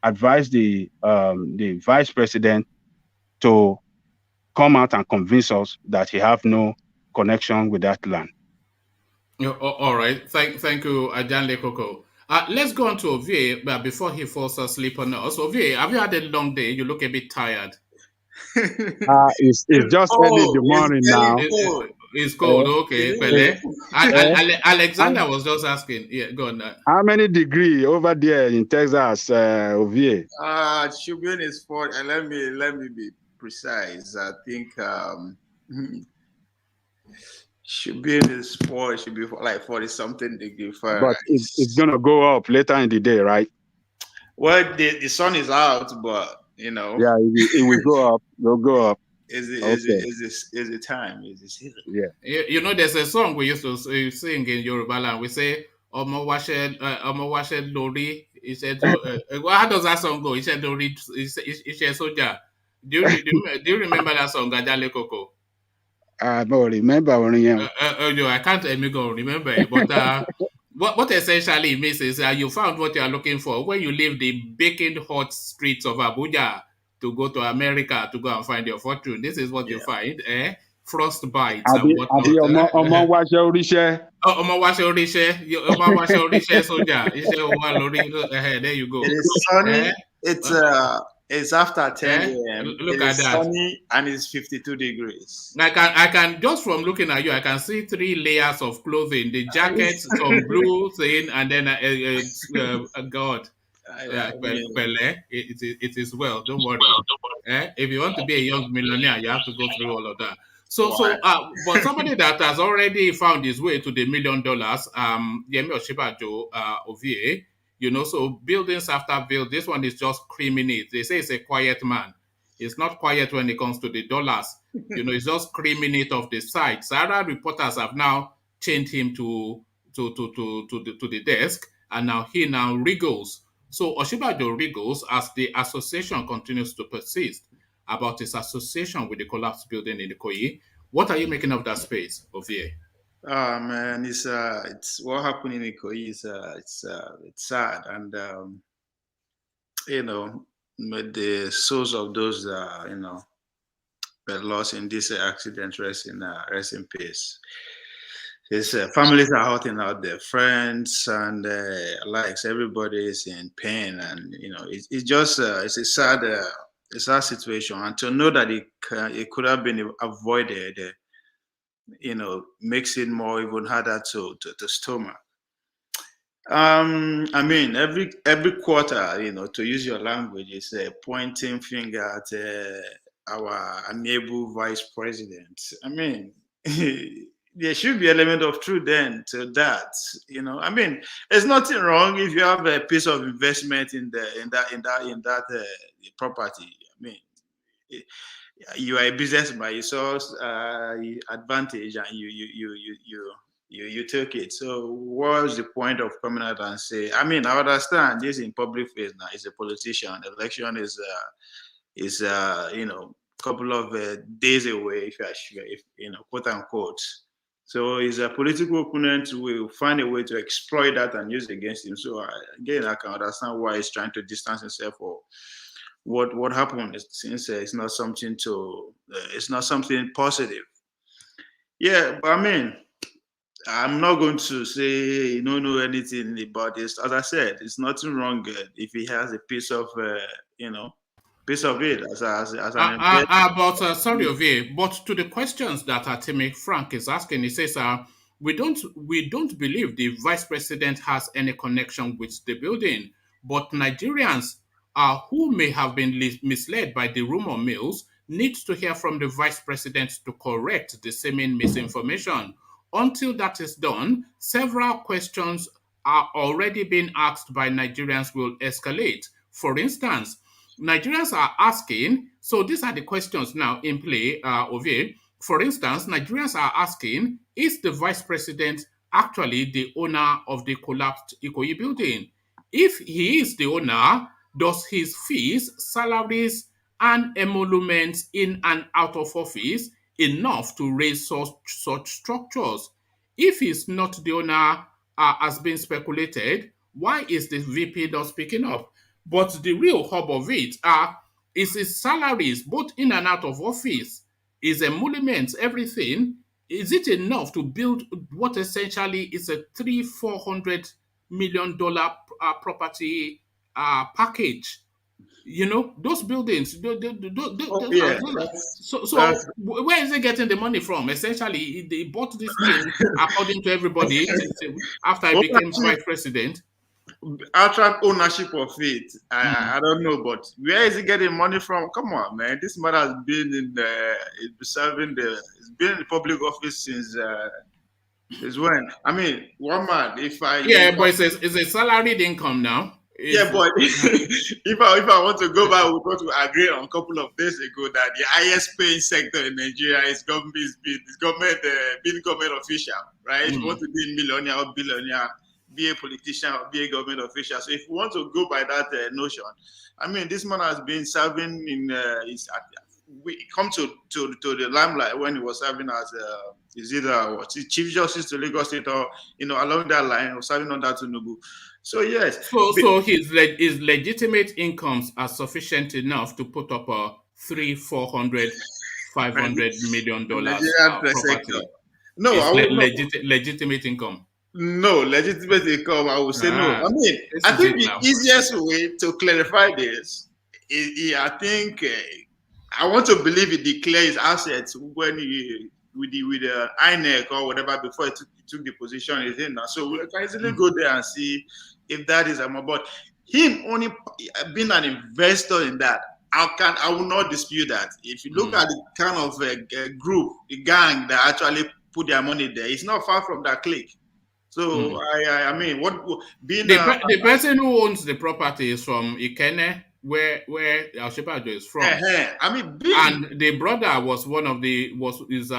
advise the vice president to come out and convince us that he have no connection with that land. All right. Thank you, Ajanle Koko. Let's go on to Ovie, but before he falls asleep on us. Ovie, have you had a long day? You look a bit tired. It's just early in the morning now. It's cold. Okay, Pele. Alexander was just asking. Yeah, go on. How many degree over there in Texas, Ovie? Shubin is 4, and let me be precise. I think Shubin is 4. It should be like 40 something degree Fahrenheit. But it's gonna go up later in the day, right? Well, the sun is out, but you know. Yeah, it will go up. It'll go up. Is the time? Is the season? Yeah. You know, there's a song we used to sing in Yoruba land. We say, "Omo washe lori." He said, "How does that song go?" He said, "Lori." He said, "Soldier." Do you remember that song, Ajale Koko? I don't remember. I can't remember it, but what essentially it means is you found what you are looking for when you leave the baking hot streets of Abuja to go to America to go and find your fortune. This is what you find, frost bites and whatnot. There you go. It is sunny. It's after 10 a.m. Look at that. Sunny and it's 52 degrees. I can just from looking at you, I can see 3 layers of clothing: the jacket, some blue thing, and then God. Pele, it is well. Don't worry. If you want to be a young millionaire, you have to go through all of that. But somebody that has already found his way to the $1 million, Yemi Osinbajo, Ovie, you know, so buildings after build, this one is just creaming it. They say it's a quiet man. It's not quiet when it comes to the dollars. You know, it's just creaming it off the side. Sahara reporters have now chained him to the desk, and now he wriggles. So Osinbajo wriggles as the association continues to persist about his association with the collapsed building in IKOYI. What are you making of that space, Ovie? Oh man, it's what happened in IKOYI it's sad, and you know, with the souls of those you know, were lost in this accident rest in peace. his families are hurting out, their friends and likes. Everybody is in pain, and it's just it's a sad situation. And to know that it could have been avoided, makes it more even harder to stomach. I mean, every quarter, to use your language, is pointing finger at our unable vice president. I mean, there should be element of truth then to that. I mean, there's nothing wrong if you have a piece of investment in that property. I mean, you are a businessman, you saw advantage, and you took it. So what's the point of coming out and say? I mean, I understand this in public face now. He's a politician. Election is couple of days away, if quote unquote. So his political opponent will find a way to exploit that and use it against him. So again, I can understand why he's trying to distance himself or what happened, since it's not something positive. Yeah, but I mean, I'm not going to say you don't know anything about this. As I said, it's nothing wrong if he has a piece of piece of it as an Sorry, Ovie, but to the questions that TIMI Frank is asking, he says, we don't believe the vice president has any connection with the building, but Nigerians who may have been misled by the rumor mills need to hear from the vice president to correct the seeming misinformation. Until that is done, several questions are already being asked by Nigerians will escalate. For instance, Nigerians are asking, so these are the questions now in play, Ovie. For instance, Nigerians are asking, is the vice president actually the owner of the collapsed IKOYI building? If he is the owner, does his fees, salaries, and emoluments in and out of office enough to raise such structures? If he's not the owner, as been speculated, why is the VP not speaking up? But the real hub of it is his salaries, both in and out of office, his emoluments, everything. Is it enough to build what essentially is a $300-400 million property package? Those buildings. So where is he getting the money from? Essentially, they bought this thing according to everybody after he became vice president. Outright ownership of it. I don't know, but where is he getting money from? Come on, man. This man has been he's been in the public office since when? I mean, one man. But it's a salaried income now. But if I want to go back, we got to agree on a couple of days ago that the highest paying sector in Nigeria is government, being government official, right? If you want to be a millionaire or billionaire, be a politician or be a government official. So if you want to go by that notion, I mean, this man has been serving in we come to the limelight when he was serving as Chief Justice to Lagos State, or along that line, or serving under Tinubu. So yes. So his legitimate incomes are sufficient enough to put up a $300-400-500 million property. No, legitimate income. No, legitimate income. I would say no. I mean, I think the easiest way to clarify this is, I think I want to believe he declared his assets when he with the INEC or whatever before he took the position he's in now. So we can easily go there and see if that is but him only being an investor in that, I will not dispute that. If you look at the kind of group, the gang that actually put their money there, it's not far from that clique. So I mean, being the person who owns the property is from Ikene, where Osinbajo is from. I mean, and the brother was his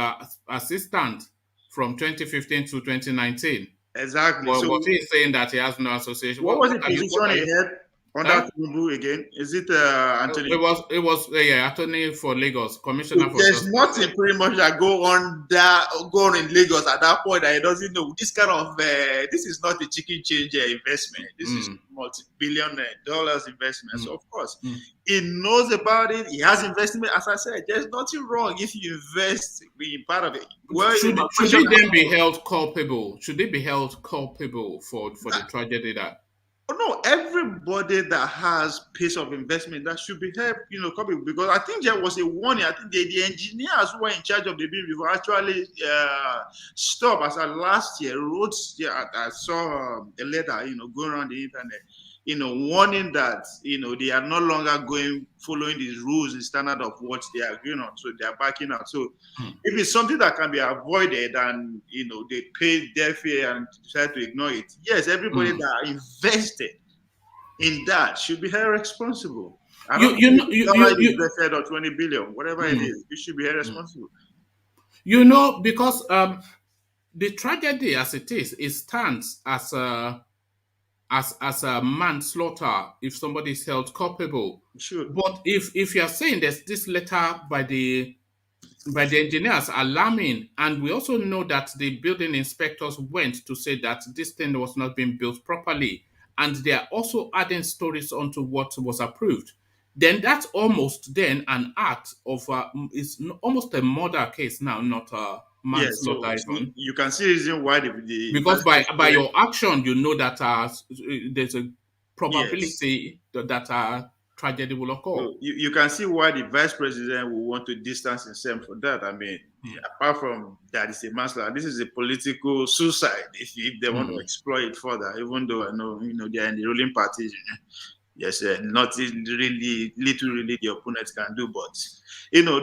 assistant from 2015 to 2019. Exactly. But he's saying that he has no association. What was the position he had Under Tinubu again, is it Anthony? It was yeah, attorney for Lagos, commissioner for There's justice. nothing pretty much that go on in Lagos at that point that he doesn't know. This kind of this is not a chicken change investment. This is multi-billion dollars investment. So of course he knows about it. He has investment. As I said, there's nothing wrong if you invest in part of it. Well, should they then be held culpable? Should they be held culpable for the tragedy that? Oh, no, everybody that has piece of investment that should be helped, coming, because I think there was a warning. I think the engineers who were in charge of the building before actually stopped. As I last year wrote, I saw a letter, going around the internet, warning that they are no longer following these rules and standard of what they are agreeing on. So they are backing out. So if it's something that can be avoided and they pay their fare and decide to ignore it, yes, everybody that invested in that should be held responsible. I don't you invested or 20 billion, whatever it is, you should be held responsible. Because the tragedy as it is, it stands as a manslaughter if somebody is held culpable. Sure. But if you are saying there's this letter by the engineers alarming, and we also know that the building inspectors went to say that this thing was not being built properly, and they are also adding stories onto what was approved, then that's almost then an act of it's almost a murder case now, not a manslaughter. So you can see the reason why because by your action you know that there's a probability that tragedy will occur. So you can see why the vice president will want to distance himself from that. I mean, apart from that, it's a manslaughter. This is a political suicide if they want to explore it further. Even though I know they are in the ruling parties. Yes, nothing really, little really the opponents can do, but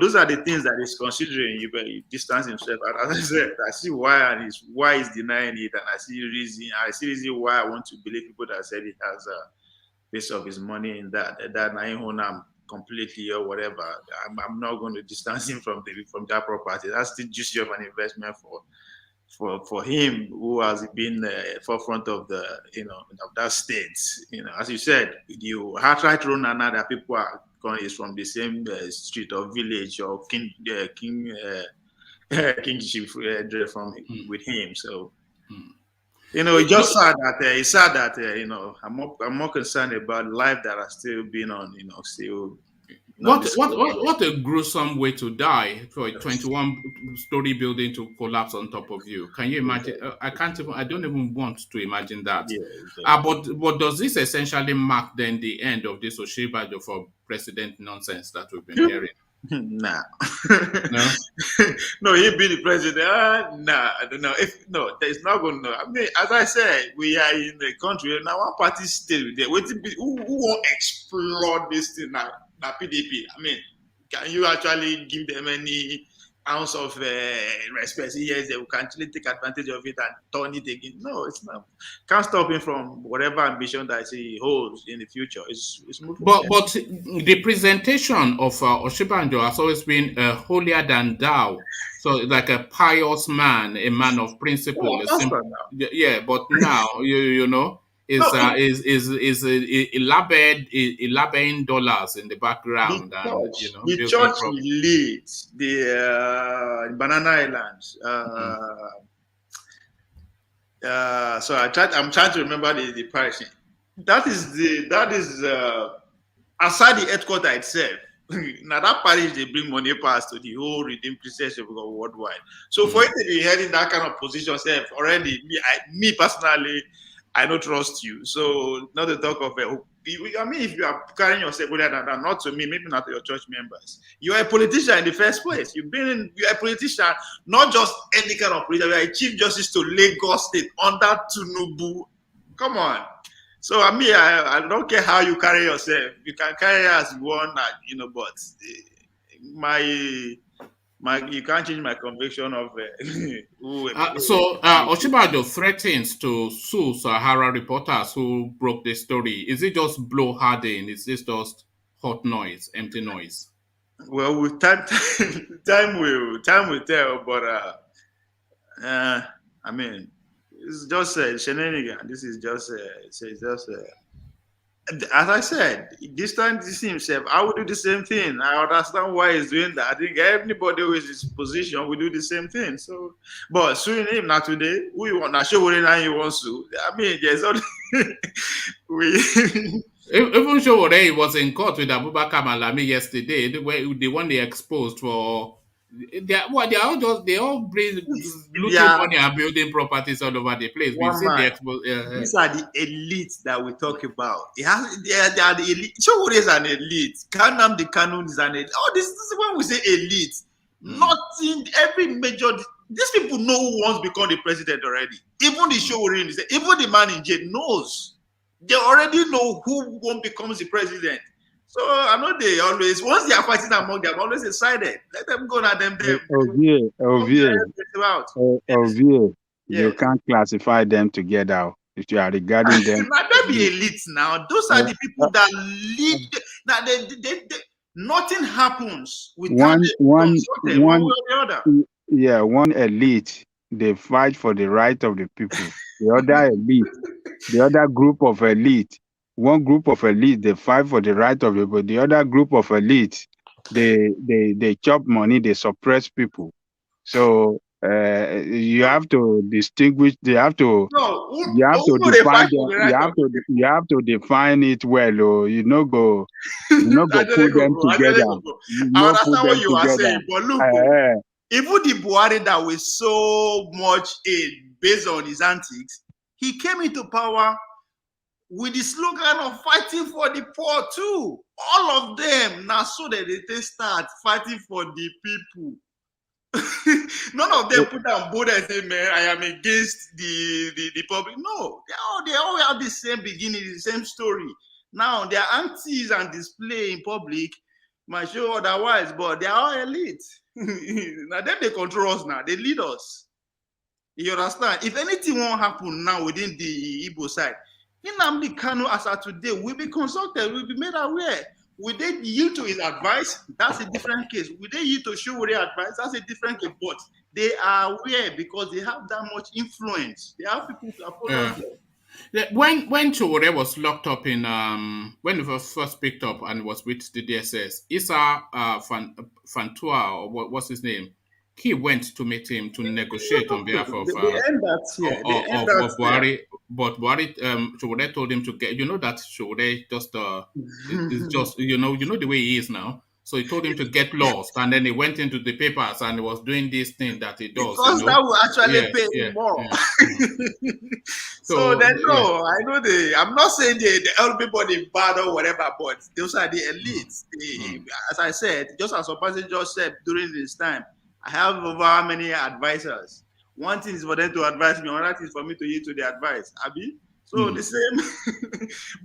those are the things that he's considering. You distance himself. As I said, I see why he's denying it, and I see reason why I want to believe people that said he has a piece of his money in that I'm completely or whatever. I'm not going to distance him from that property. That's the juicy of an investment for him, who has been forefront of the of that state. As you said, you have tried to run another people are is from the same street or village or kingship from with him. So it's just sad that I'm more concerned about life that are still being on still. What a gruesome way to die for a 21-story building to collapse on top of you. Can you imagine? I don't even want to imagine that. But does this essentially mark then the end of this Osinbajo for president nonsense that we've been hearing? Nah. No, he'll be the president. Nah, I don't know. There's not going to. I mean, as I said, we are in the country now. One party still there. Who won't explore this thing now? PDP. I mean, can you actually give them any ounce of respect? Yes, they can actually take advantage of it and turn it again. No, it's not. Can't stop him from whatever ambition that he holds in the future. It's moving. But the presentation of Osinbajo has always been holier than thou. So like a pious man, a man of principle. But now is elaborate dollars in the background. The church leads the Banana Islands. So I'm trying to remember the parish. That is aside the headquarters itself. Now that parish they bring money pass to the whole redeemed Christians worldwide. So for it to be held in that kind of position, already me personally, I don't trust you. So not to talk of I mean, if you are carrying yourself with that, not to me, maybe not to your church members. You are a politician in the first place. You are a politician, not just any kind of politician. You are a chief justice to Lagos State under Tinubu. Come on. So I mean, I don't care how you carry yourself. You can carry as you want, but you can't change my conviction of So Osinbajo threatens to sue Sahara reporters who broke the story. Is it just blowharding? Is this just hot noise, empty noise? Well, with time will tell. But I mean, it's just shenanigan. This is just As I said, this time this himself, I would do the same thing. I understand why he's doing that. I think everybody who is in his position will do the same thing. So, but suing him not today, who you want to show what he wants to. I mean, there's only we. Even Showore was in court with Abubakar Malami yesterday. The one they exposed for. They all just looting Yeah, money and building properties all over the place. We've one seen the man. expose. These are the elites that we talk about. They are the elite. Showore is an elite. Kanam the Kanun is an elite. Oh, this is when we say elite. Nothing, every major. These people know who wants to become the president already. Even the Showore, even the man in jail knows. They already know who won't become the president. So I know they always, once they are fighting among them, always decided. Let them go now, them. Ovie, you Yes. can't classify them together if you are regarding them. Now they be elites now. Those are the people that lead. That nothing happens without them consulted one way or the other. Yeah, one elite, they fight for the right of the people. The other elite, the other group of elite, one group of elite, they fight for the right of the people. The other group of elite, they chop money, they suppress people. So you have to distinguish. They have to. No, You have to who they define fight for them. the right of the people? You have to define it well. Oh, you know, go I don't know. I understand what you are saying, but look, Eh, even the Buhari that was so much aid based on his antics, he came into power with the slogan of fighting for the poor too. All of them now, so that they start fighting for the people. None of them put down bold and say, "Man, I am against the public." No, they all have the same beginning, the same story. Now their antics and display in public might show otherwise, but they are all elite. Now them they control us now, they lead us. You understand? If anything won't happen now within the Igbo side, Nnamdi Kanu as of today will be consulted, will be made aware. Will they yield to his advice? That's a different case. Will they yield to Showore advice? That's a different case. But they are aware because they have that much influence. They have people to follow them. When Showore was locked up in when it was first picked up and was with the DSS, Issa Fantua, or what's his name? He went to meet him to negotiate on behalf of They end that here. They end that Buhari. But Buhari, Showore told him to get. You know that Showore just is just you know the way he is now. So he told him to get lost, and then he went into the papers and he was doing this thing that he does. Because that will actually pay him more. So then, no, I know I'm not saying everybody bad or whatever, but those are the elites. As I said, just as a person just said during this time, I have over how many advisors. One thing is for them to advise me, another thing is for me to yield to the advice. Abi? So the same,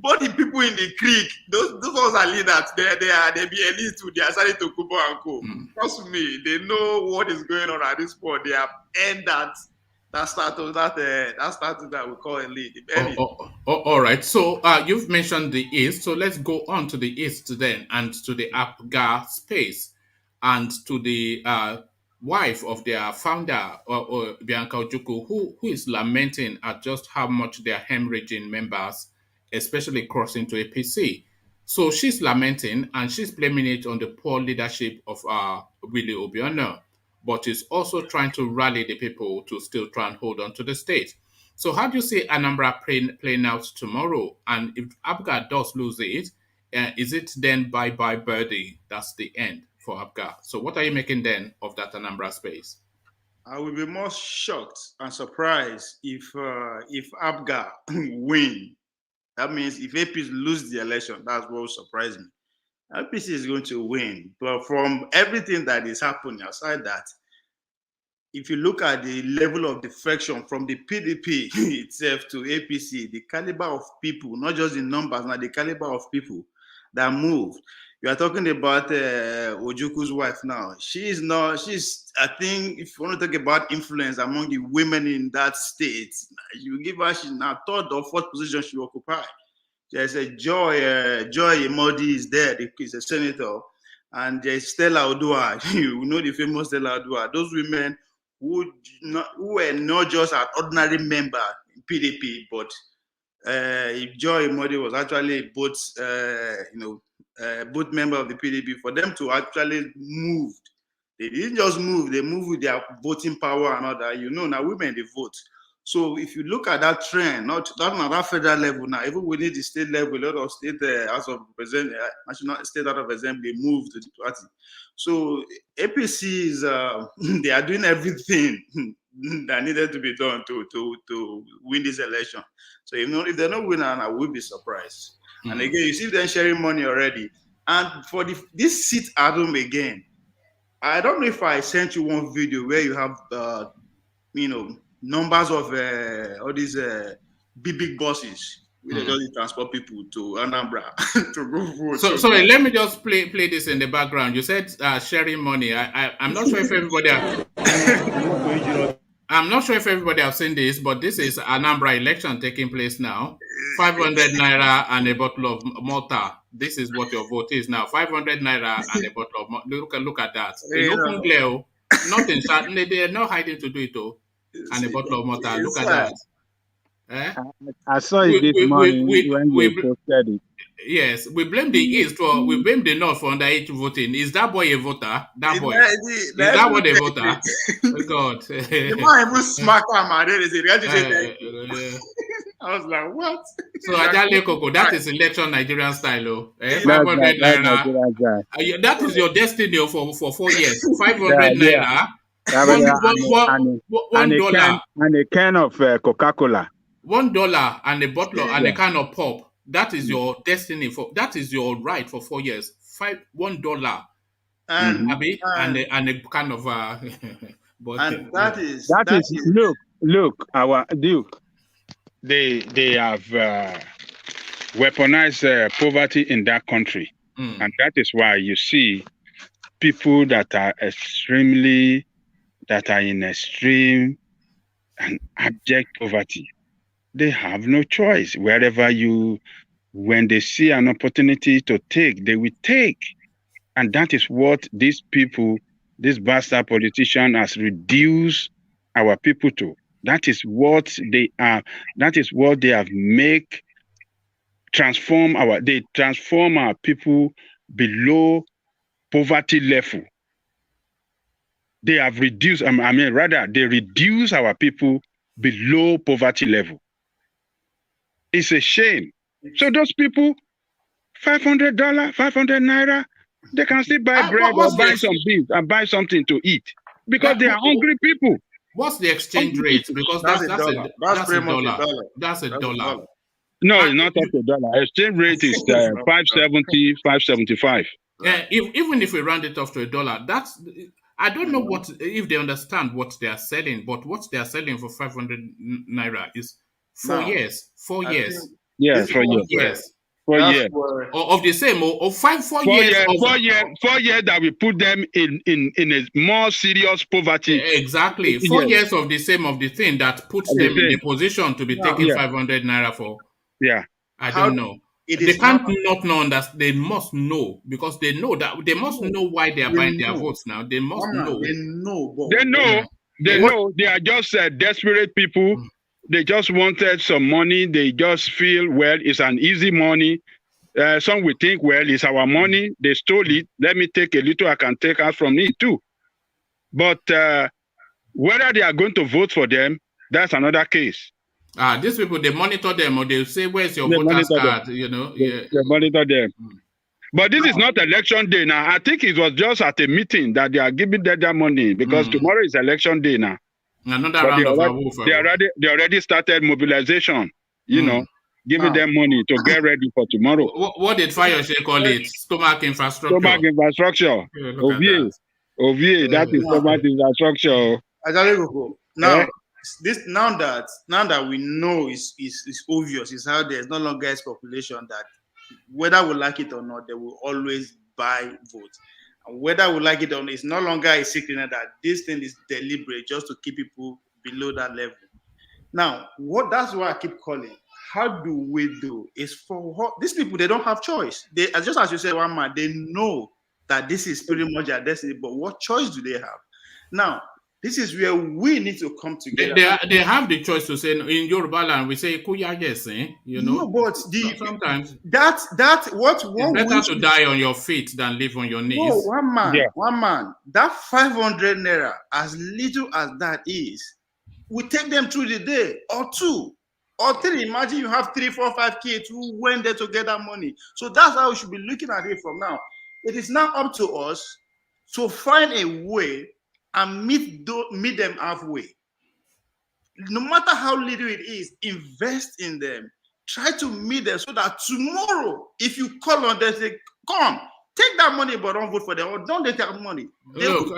both the people in the creek, those ones are leaders. They be elite too. They are starting to Kubo and Co. Trust me, they know what is going on at this point. They have end that status that we call elite. All right. So you've mentioned the East. So let's go on to the East then, and to the APGA space, and to the wife of their founder, or BIANCA OJUKWU, who is lamenting at just how much they are hemorrhaging members, especially crossing to APC. So she's lamenting and she's blaming it on the poor leadership of Willie Obiano, but is also trying to rally the people to still try and hold on to the state. So how do you see Anambra playing out tomorrow? And if APGA does lose it, is it then bye-bye birdie? That's the end for APGA. So what are you making then of that Anambra space? I will be more shocked and surprised if APGA win. That means if APC lose the election, that's what will surprise me. APC is going to win. But from everything that is happening aside that, if you look at the level of defection from the PDP itself to APC, the caliber of people, not just the numbers, not the caliber of people that moved. You are talking about OJUKWU's wife now. She's, I think, if you want to talk about influence among the women in that state, you give her, she's now third or fourth position she occupies. There's a Joy Imodi is there, he's a senator, and there's Stella Odua. You know the famous Stella Odua. Those women who were not just an ordinary member in PDP, but if Joy Imode was actually both, both member of the PDP, for them to actually move, they didn't just move, they moved with their voting power and all that. Now women, they vote. So if you look at that trend, not on that federal level now, even within the state level, a lot of state House of Representatives, National State House of Assembly moved to the party. So APC is they are doing everything that needed to be done to win this election. So if they're not winning, I will be surprised. Mm-hmm. And again, you see them sharing money already. And for this seat at home again, I don't know if I sent you one video where you have numbers of all these big buses where they just transport people to Anambra to go vote. So sorry, let me just play this in the background. You said sharing money. I'm not sure if everybody I'm not sure if everybody have seen this, but this is Anambra election taking place now. 500 naira and a bottle of Malta. This is what your vote is now. 500 naira and a bottle of Malta. Look at that. In open glare, nothing. They're not hiding to do it though. And a bottle of Malta. Look at that. I saw it this morning when we posted it. Yes, we blame the East for we blame the North for underage voting. Is that boy a voter? That boy is that what a voter? Oh God! The man even smack him and then I was like, what? So Ajale Koko, that is election Nigerian style, 500 naira. That is your destiny for 4 years. 500 naira. $1 and a can of Coca-Cola. $1 and a bottle and a can of pop. That is your destiny that is your right for 4 years. $1 and a kind of but and that is look our Duke. They have weaponized poverty in that country, and that is why you see people that are in extreme and abject poverty. They have no choice. When they see an opportunity to take, they will take. And that is what these people, this bastard politician has reduced our people to. That is what they are. That is what they have transform our people below poverty level. They have reduced, they reduce our people below poverty level. It's a shame. So those people, $500, 500 naira, they can still buy bread or buy some beef and buy something to eat because they are hungry people. What's the exchange rate? Because that's a dollar. That's a dollar. No, it's not up to $1. Exchange rate is 570, 575. Even if we round it off to $1, that's I don't know if they understand what they are selling, but what they are selling for 500 naira is 4 years. 4 years. Yeah, 4 years. 4 years. Of the same, or 4 years. 4 years that we put them in a more serious poverty. Exactly. 4 years of the same of the thing that puts them in a position to be taking 500 naira for. Yeah. I don't know. They can't not know that. They must know because they know that they must know why they are buying their votes now. They must know. They know. They know. They are just desperate people. They just wanted some money. They just feel, well, it's an easy money. Some will think, well, it's our money. They stole it. Let me take a little. I can take out from it too. But whether they are going to vote for them, that's another case. These people, they monitor them or they say, where's your voter's card? They monitor them. But this is not election day now. I think it was just at a meeting that they are giving them their money because tomorrow is election day now. Another round of they already started mobilization, giving them money to get ready for tomorrow. What did Fayose call it? Stomach infrastructure. Stomach infrastructure. OVA, that is stomach infrastructure. Now that we know it's obvious, it's how there's no longer a population that whether we like it or not, they will always buy votes. And whether we like it or not, it's no longer a secret that this thing is deliberate just to keep people below that level. Now, that's why I keep calling. How do we do? It's for these people, they don't have choice. They, just as you said, one man, they know that this is pretty much their destiny, but what choice do they have? Now, This is where we need to come together. They have the choice to say in Yoruba land we say kuya yes, you know. No, but sometimes that what one it's better to die on your feet than live on your knees. No, one man. That 500 naira, as little as that is, will take them through the day, or 2, or 3. Imagine you have 3, 4, 5 kids who went there to get that money. So that's how we should be looking at it from now. It is now up to us to find a way and meet them halfway. No matter how little it is, invest in them. Try to meet them so that tomorrow, if you call on them, say, come, take that money, but don't vote for them, or don't take that money. Look,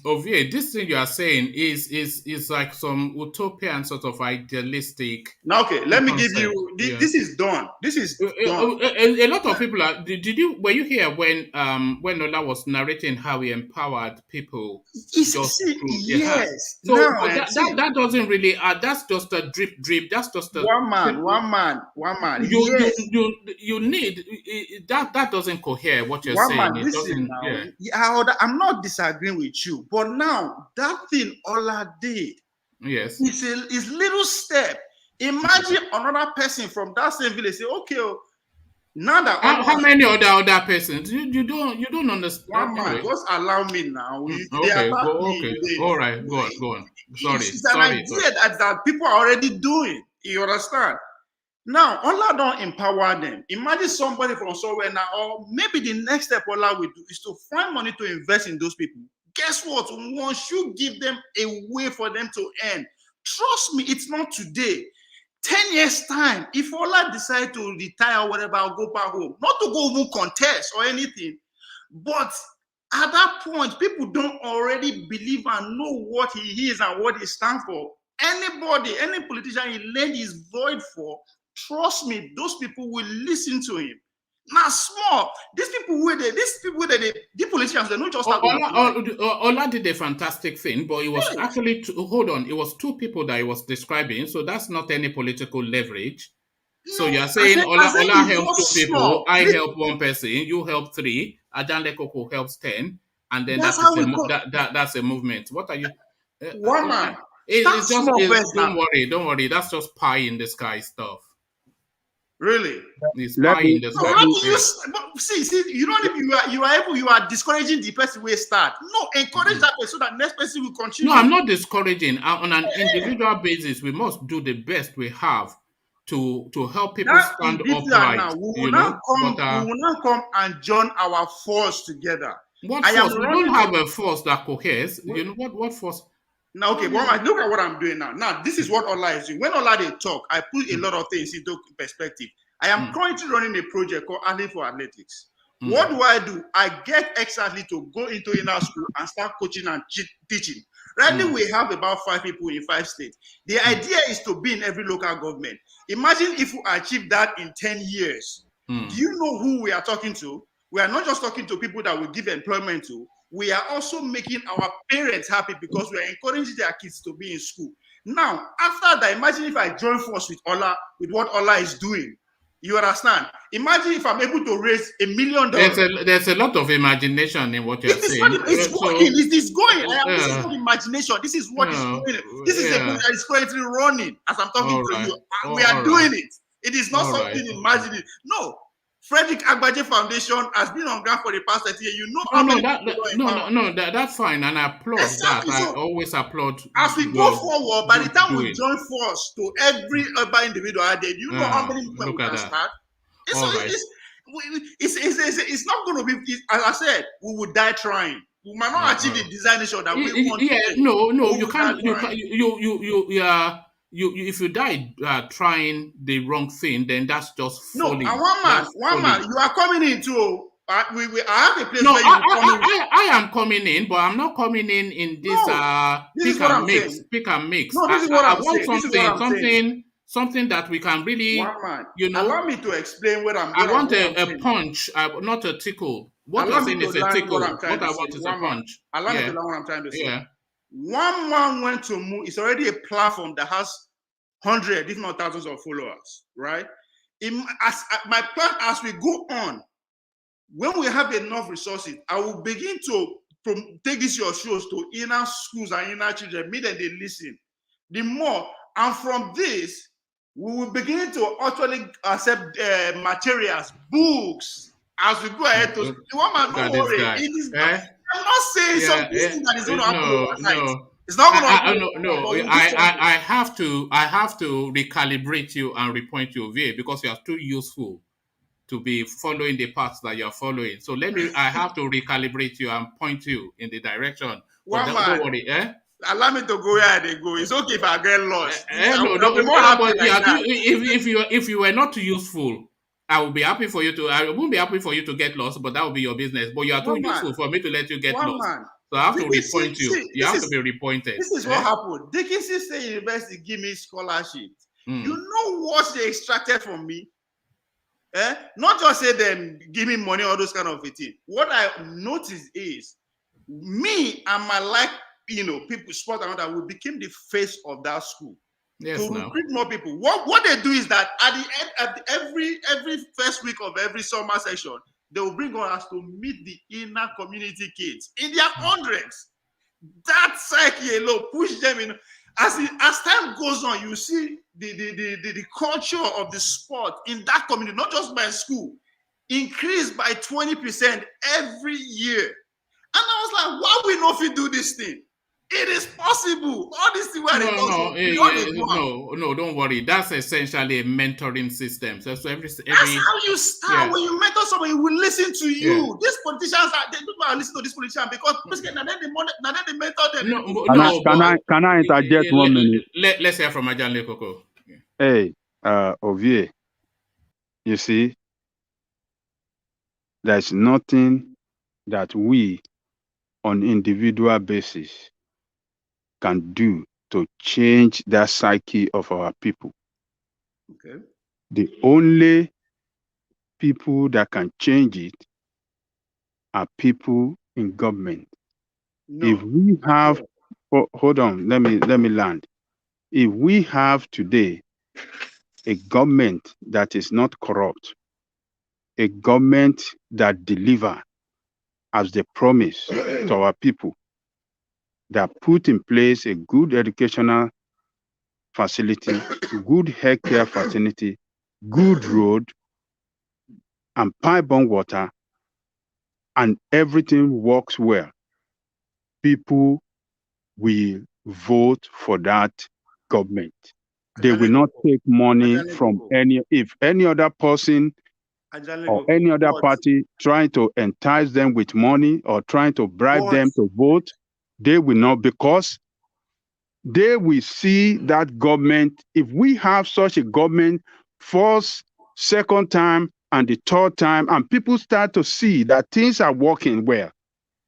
Ovie, this thing you are saying is like some utopian sort of idealistic. Now, okay, let me give you. This is done. This is done. A lot of people are. Were you here when Ola was narrating how he empowered people? Yes. So that doesn't really. That's just a drip. That's just a one man. You need that doesn't cohere what you're saying. Man, listen now. I'm not disagreeing with you, but now that thing Ola did, yes, it's little step. Imagine another person from that same village say, okay, now that how many other persons? You don't understand. One man, just allow me now. Okay. All right, go on. Sorry. It's an idea that people are already doing. You understand? Now, Ola don't empower them. Imagine somebody from somewhere now, or maybe the next step Ola will do is to find money to invest in those people. Guess what? Once you give them a way for them to earn, trust me, it's not today. 10 years time, if Ola decide to retire or whatever, I'll go back home. Not to go even contest or anything. But at that point, people don't already believe and know what he is and what he stands for. Anybody, any politician he lend his void for, trust me, those people will listen to him. Now, small. These politicians, they're not just. Ola did a fantastic thing, but it was actually it was 2 people that he was describing, so that's not any political leverage. So you're saying Ola helps 2 people, I help 1 person, you help 3, Ajanle Koko helps 10, and then that's a movement. What are you? One man. Don't worry. That's just pie in the sky stuff. Really? It's pie in the sky. How do you see? You don't even you are discouraging the person who start. No, encourage that person so that next person will continue. No, I'm not discouraging. On an individual basis, we must do the best we have to help people stand upright. We will not come and join our force together. What force? We don't have a force that coheres. You know what force? Now, okay, look at what I'm doing now. Now, this is what Ola is doing. When Ola they talk, I put a lot of things into perspective. I am currently running a project called Athlete for Athletics. What do? I get ex-athletes to go into inner school and start coaching and teaching. Right now, we have about 5 people in 5 states. The idea is to be in every local government. Imagine if we achieve that in 10 years. Do you know who we are talking to? We are not just talking to people that we give employment to. We are also making our parents happy because we are encouraging their kids to be in school. Now, after that, imagine if I join force with Ola, with what Ola is doing. You understand? Imagine if I'm able to raise $1 million. There's a lot of imagination in what you're saying. It's going. It is going. This is not imagination. This is what is going. This is a group that is currently running as I'm talking to you. And we are doing it. It is not something imagined. No. Frederick Agbaje Foundation has been on ground for the past 30 years. You know how many that's fine, and I applaud that. I always applaud. As we go forward, by the time we join force to every urban individual out there, you know how many people we can start. It's not going to be. As I said, we will die trying. We might not achieve the designation that we want. You can't. If you die trying the wrong thing, then that's just folly. No, one man, you are coming into. I have a place where I am coming in, but I'm not coming in this pick and mix. No, this is what I'm saying. Something that we can really, allow me to explain what I'm. I want a punch, not a tickle. What I'm saying is a tickle. What I want is a punch. Allow me to learn what I'm trying to say. Yeah. One man went to move. It's already a platform that has hundreds, if not thousands of followers, right? My plan as we go on, when we have enough resources, I will begin to take this your shows to inner schools and inner children, meet them, they listen. The more, and from this, we will begin to actually accept materials, books, as we go ahead to. One man, don't worry. It is not, I'm not saying something that is going to happen overnight. It's not going to happen. I have to recalibrate you and repoint your view because you are too useful to be following the paths that you're following. So I have to recalibrate you and point you in the direction. But don't worry, allow me to go where they go. It's okay if I get lost. If you were not too useful, I will be happy for you to. I won't be happy for you to get lost, but that will be your business. But you are too useful for me to let you get lost. So I have to repoint you. You have to be repointed. This is what happened. Dickinson State University give me scholarship. You know what they extracted from me? Not just say them give me money or those kind of thing. What I noticed is me and my people sport around that we became the face of that school. Yes, to recruit more people. What they do is that at the end, every first week of every summer session, they will bring us to meet the inner community kids in their hundreds. That psyche alone push them in. As time goes on, you see the culture of the sport in that community, not just by school, increase by 20% every year. And I was like, why we not fit do this thing? It is possible. All this thing where no, don't worry. That's essentially a mentoring system. So every that's how you start. When you mentor somebody, will listen to you. Yeah. These politicians people are listening to this politician because now they mentor them. Can I interject 1 minute? Let's hear from Ajan Lekoko. Hey, Ovie, you see, there's nothing that we on individual basis can do to change that psyche of our people. Okay. The only people that can change it are people in government. No. If we have, hold on, let me land. If we have today a government that is not corrupt, a government that delivers as they promise to our people, that put in place a good educational facility, good healthcare facility, good road, and pipe-borne water, and everything works well, people will vote for that government. They will not take money from if any other person or any other party trying to entice them with money or trying to bribe them to vote. They will not, because they will see that government. If we have such a government first, second time, and the third time, and people start to see that things are working well,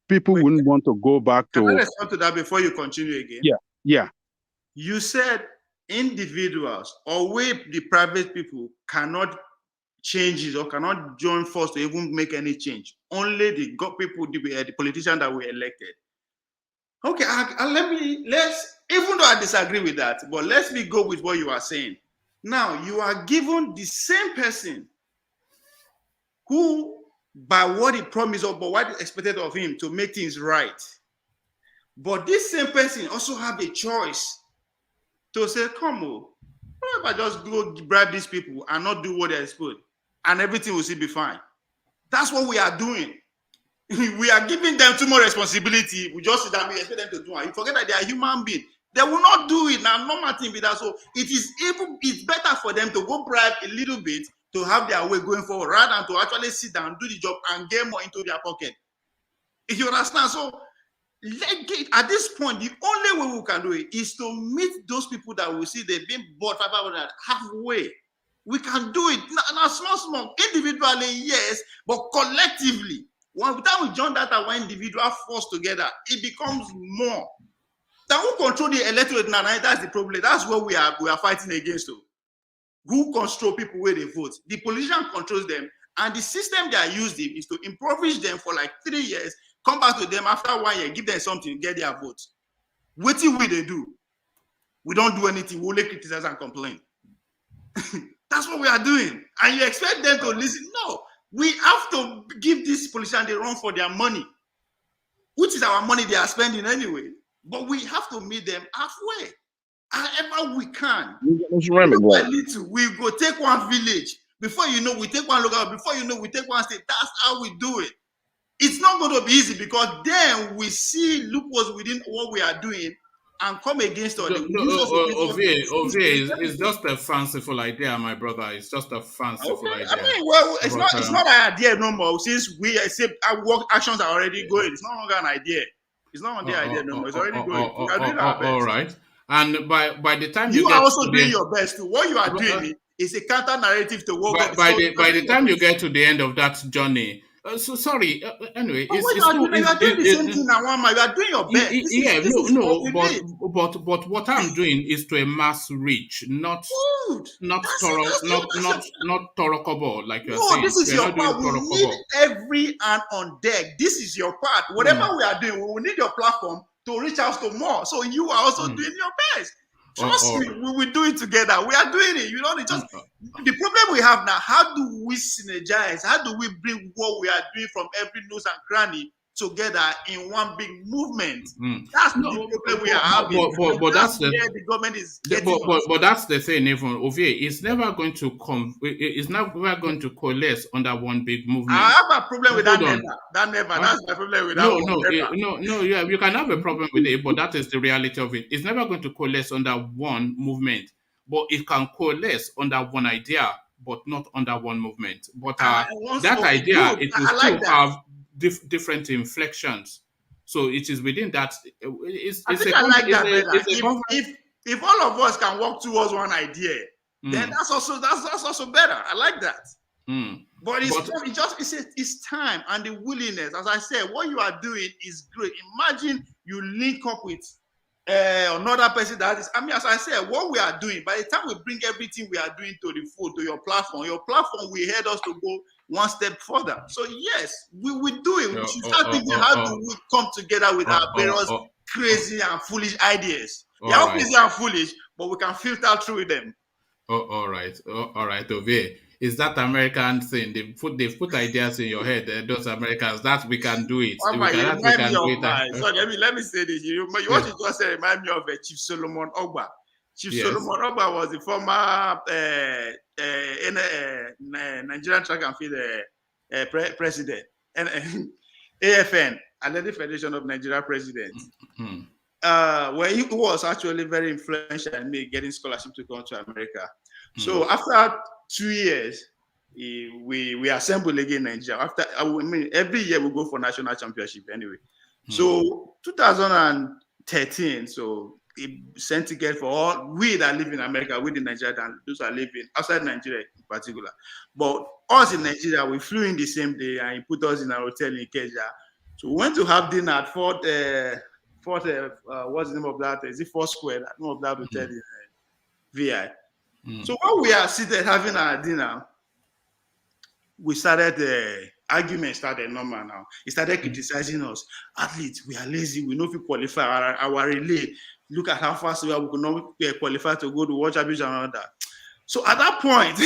people wouldn't want to go back to. Can I respond to that before you continue again? Yeah. You said individuals or the private people cannot change it or cannot join force to even make any change. Only the people, the politicians that were elected. Okay, let's, even though I disagree with that, but let me go with what you are saying. Now, you are given the same person who, by what he promised or by what he expected of him to make things right. But this same person also have a choice to say, come on, what if I just go bribe these people and not do what they're supposed to, and everything will still be fine? That's what we are doing. We are giving them too much responsibility. We just sit down and expect them to do it. You forget that they are human beings. They will not do it. Now, no matter be that. So it's better for them to go bribe a little bit to have their way going forward, rather than to actually sit down, do the job, and get more into their pocket. If you understand, so at this point, the only way we can do it is to meet those people that we see they've been bought 500 halfway. We can do it now, small, individually, yes, but collectively. When we join that our individual force together, it becomes more. Then who control the electorate now? That's the problem. That's what we are fighting against. Who control people where they vote? The politician controls them, and the system they are using is to impoverish them for like 3 years, come back to them after 1 year, give them something, get their votes. What will they do? We don't do anything. We only criticize and complain. That's what we are doing. And you expect them to listen? No. We have to give these politicians the run for their money. which is our money they are spending anyway. But we have to meet them halfway, however we can. We go take one village. Before you know, we take one local. Before you know, we take one state. That's how we do it. It's not going to be easy because then we see loopholes within what we are doing and come against us. It's just a fanciful idea, my brother. It's just a fanciful idea. I mean, well, it's not an idea no more. Since we accept our work actions are already going, it's no longer an idea. It's not on the idea no more. It's already going. We are doing our best. All right. And by the time you are also doing your best too. What you are doing is a counter narrative to what. By the time you get to the end of that journey. So sorry. Anyway, you are doing the same thing now, Mama. You are doing your best. But what I'm doing is to a mass reach, not Torokobo, like you're saying. This is your part. We need every hand on deck. This is your part. Whatever we are doing, we will need your platform to reach out to more. So you are also doing your best. Trust me, we will do it together. We are doing it. You know, the problem we have now, how do we synergize? How do we bring what we are doing from every nook and cranny together in one big movement? That's the problem we are having. But that's the government is but that's the thing, even Ovie, it's never going to it's never going to coalesce under one big movement. I have a problem with that never. That's my problem with that. No, yeah, you can have a problem with it, but that is the reality of it. It's never going to coalesce under one movement, but it can coalesce under one idea, but not under one movement. But that idea, it will still have different inflections. So it is within that. If all of us can work towards one idea, then that's also better. I like that. But it's time and the willingness. As I said, what you are doing is great. Imagine you link up with another person that is. I mean, as I said, what we are doing, by the time we bring everything we are doing to the fold, to your platform will help us to go one step further. So yes, we will do it. We should start thinking, how do we come together with our various crazy and foolish ideas? They are crazy and foolish, but we can filter through them. All right, Ovie. Is that American thing? They put ideas in your head. Those Americans, that we can do it. Let me say this. What you just said remind me of Chief Solomon Ogba. Solomon Ogba was the former Nigerian track and field president and AFN, Athletic Federation of Nigeria president. Where he was actually very influential in me getting scholarship to come to America. So after 2 years, we assemble again in Nigeria. Every year we go for national championship anyway. So 2013, so he sent ticket for all we that live in America, we in Nigeria, and those that live outside Nigeria in particular. But us in Nigeria, we flew in the same day and he put us in a hotel in Ikeja. So we went to have dinner at what's the name of that? Is it Foursquare? The name of that hotel in VI. So while we are seated having our dinner, we started argument started normal now. He started criticizing us. Athletes, we are lazy. We know if we qualify our relay. Look at how fast we are. We could not qualify to go to World Championship and all that. So at that point,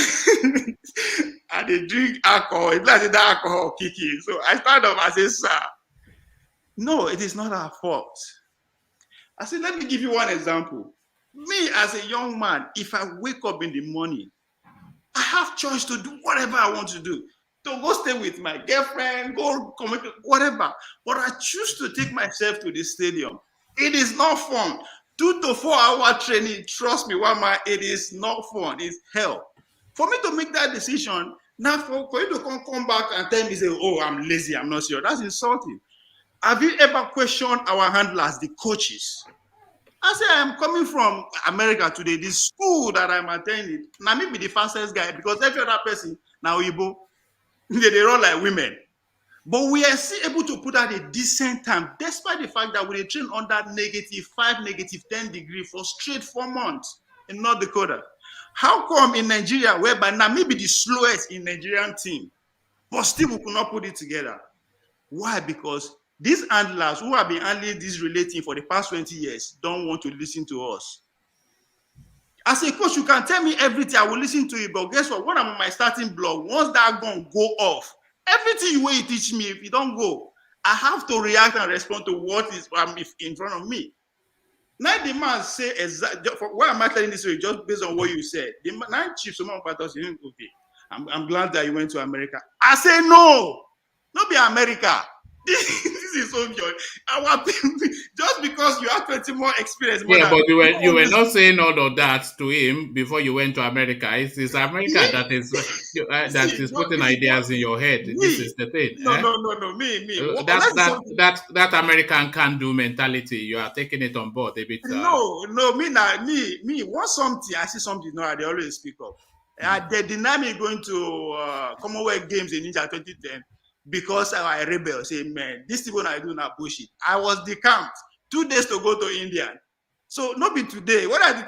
and they drink alcohol. It's like that alcohol kicking. So I stand up and say, sir, no, it is not our fault. I said, let me give you one example. Me as a young man, if I wake up in the morning, I have choice to do whatever I want to do. To go stay with my girlfriend, go commit, whatever. But I choose to take myself to the stadium. It is not fun. 2 to 4 hour training, trust me, it is not fun. It's hell. For me to make that decision, now for you to come back and tell me, say, oh, I'm lazy, I'm not sure. That's insulting. Have you ever questioned our handlers, the coaches? I say I'm coming from America today. The school that I'm attending, now me be the fastest guy because every other person now Igbo, they run like women. But we are still able to put out a decent time, despite the fact that we train under -5, -10 degrees for straight 4 months in North Dakota. How come in Nigeria, whereby now maybe the slowest in Nigerian team, but still we could not put it together? Why? Because these handlers who have been handling this relating for the past 20 years don't want to listen to us. As a coach, you can tell me everything, I will listen to you, but guess what? When I'm on my starting block, once that gun go off, everything you will teach me, if you don't go, I have to react and respond to what is in front of me. Now the man say exactly. Why am I telling this story? Just based on what you said. The nine chiefs, some of us, okay. I'm glad that you went to America. I say no, not be America. This is so good. Our people, just because you have 20 more experience. Yeah, but you were not saying all of that to him before you went to America. It's America that is putting ideas in your head. This is the thing. No. Me. That American can do mentality. You are taking it on board a bit. No. Me. Want something? I see something. No, they always speak up. They deny me going to Commonwealth Games in Ninja 2010 because I rebel. Say, man, this thing when I do not bullshit. I was decamped 2 days to go to India. So not be today. When I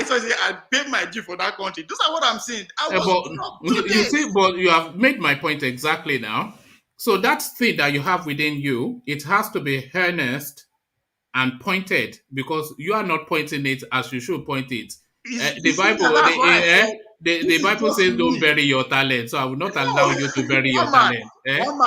saw say I paid my due for that country, those are what I'm saying. You see, but you have made my point exactly now. So that thing that you have within you, it has to be earnest and pointed, because you are not pointing it as you should point it. The Bible says don't bury your talent, so I will not allow you to bury your talent. I will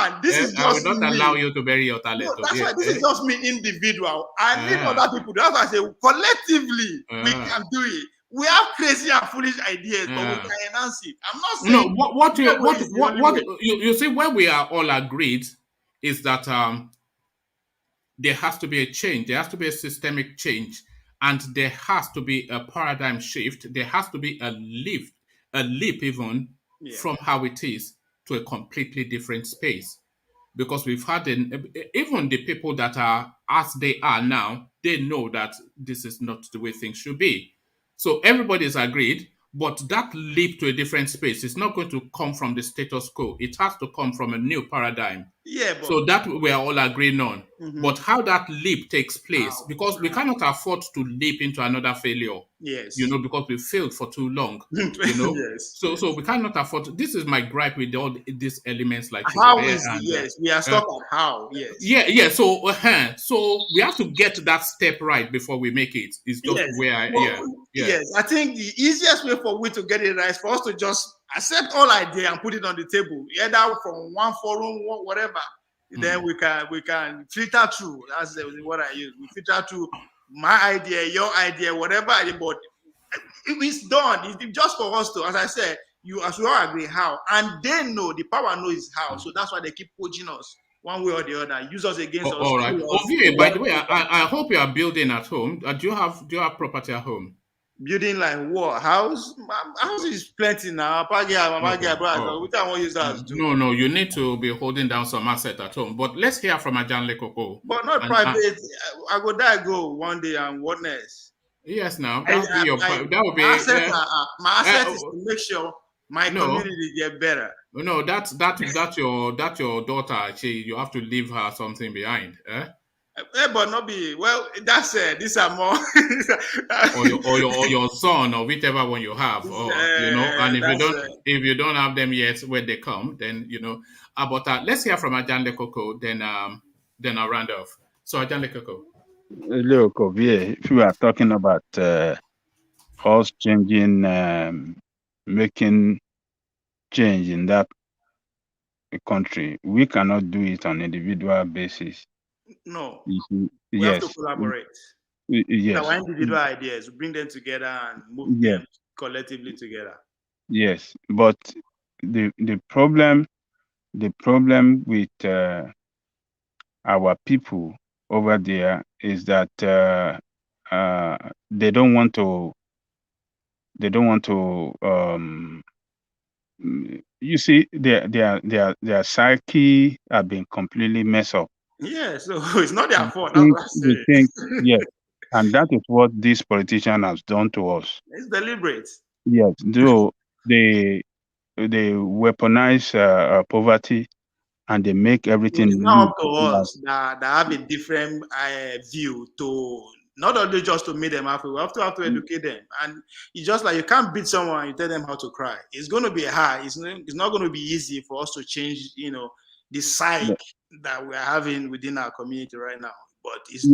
not allow you to bury your talent. No, that's why this is just me individual. I need other people. That's why I say collectively we can do it. We have crazy and foolish ideas, but we can enhance it. I'm not saying what you see, where we are all agreed is that there has to be a change. There has to be a systemic change, and there has to be a paradigm shift. There has to be a leap even from how it is to a completely different space. Because we've had even the people that are as they are now, they know that this is not the way things should be. So everybody is agreed, but that leap to a different space is not going to come from the status quo. It has to come from a new paradigm. So that we are all agreeing on. Mm-hmm. But how that leap takes place, because we cannot afford to leap into another failure. Yes. Because we failed for too long. Yes. So we cannot afford. This is my gripe with all these elements like how is we are stuck on how. Yes. So we have to get that step right before we make it. It's just Yes, I think the easiest way for we to get it right is for us to just accept all idea and put it on the table, either from one forum, whatever. Then we can filter through. That's what I use. We filter through my idea, your idea, whatever idea, but it's done. It's just for us to, as I said, you all agree how, and they know the power knows how. So that's why they keep coaching us one way or the other, use us against us. All right. By the way, I hope you are building at home. Do you have property at home? Building like what? House is plenty now. Which I want use that to? No, you need to be holding down some asset at home. But let's hear from Ajanle Koko. But not private. I go one day and what next? Yes, now that would be my asset is to make sure my community get better. No, that's your daughter. You have to leave her something behind. But not be that's these are more or your son or whichever one you have, and if you don't have them yet when they come, then but let's hear from Ajanle Koko, then I'll round off. So Ajanle Koko. Look, if we are talking about us changing, making change in that country, we cannot do it on an individual basis. No, we have to collaborate. Yes, our individual ideas, bring them together and move them collectively together. Yes, but the problem with our people over there is that they don't want to. You see, their psyche have been completely messed up. Yeah, so it's not their fault. Yes, and that is what this politician has done to us. It's deliberate. Yes, though they weaponize poverty, and they make everything. It's not up to us that have a different view to not only just to make them happy. We have to educate them, and it's just like you can't beat someone and you tell them how to cry. It's going to be hard. It's not going to be easy for us to change. The psyche that we're having within our community right now, but it's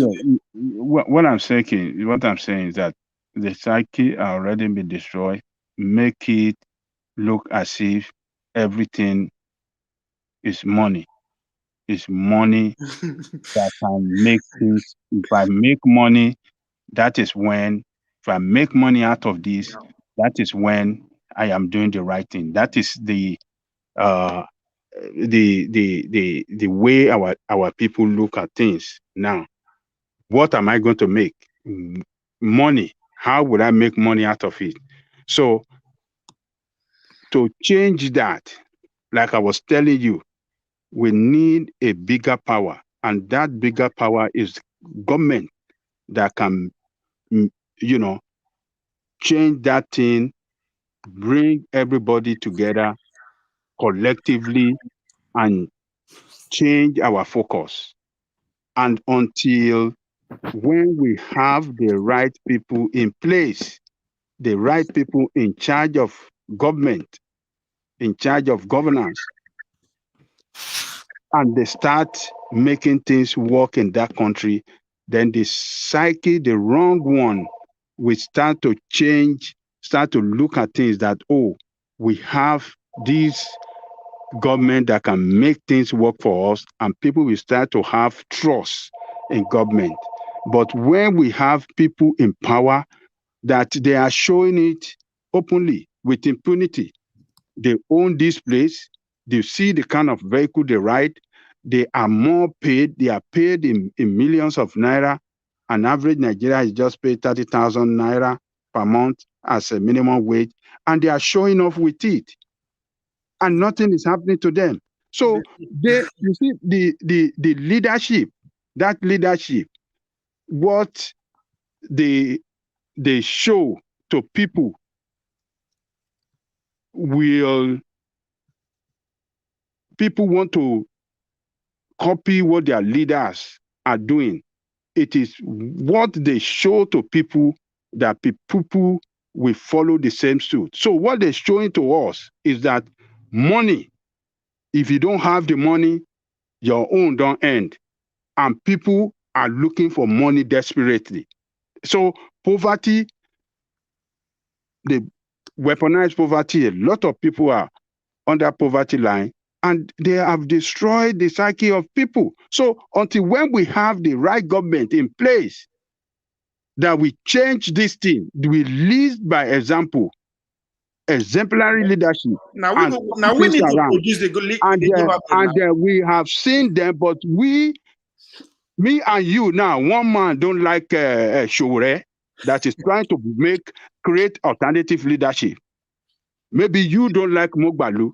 what I'm saying is that the psyche already been destroyed. destroy, make it look as if everything is money. Yes, the problem with our people over there is that they don't want to make change. They don't want to make everything look as if everything is money. It's money that can make things. If I make money, that is when, if I make money out of this, that is when I am doing the right thing. That is uh, the way our people look at things now. What am I going to make? Money. How would I make money out of it? So to change that, like I was telling you, we need a bigger power, and that bigger power is government that can, mm, you know, change that thing, bring everybody together collectively, and change our focus. And until when we have the right people in place, the right people in charge of government, in charge of governance, and they start making things work in that country, then the psyche, the wrong one, will start to change, start to look at things that, oh, we have this government that can make things work for us, and people will start to have trust in government. But when we have people in power that they are showing it openly with impunity, they own this place, they see the kind of vehicle they ride, they are more paid, they are paid in millions of naira. An average Nigeria is just paid 30,000 naira per month as a minimum wage, and they are showing off with it, and nothing is happening to them. So you see, the leadership, that leadership, what they show to people will, people want to copy what their leaders are doing. It is what they show to people that people will follow the same suit. So what they're showing to us is that money, if you don't have the money, your own don't end. And people are looking for money desperately. So poverty, the weaponized poverty, a lot of people are under poverty line, and they have destroyed the psyche of people. So until when we have the right government in place, that we change this thing, we lead by example, exemplary leadership, Now and we need to around. produce the We have seen them, but me and you now, one man don't like Shore that is trying to create alternative leadership. Maybe you don't like Mogbalu.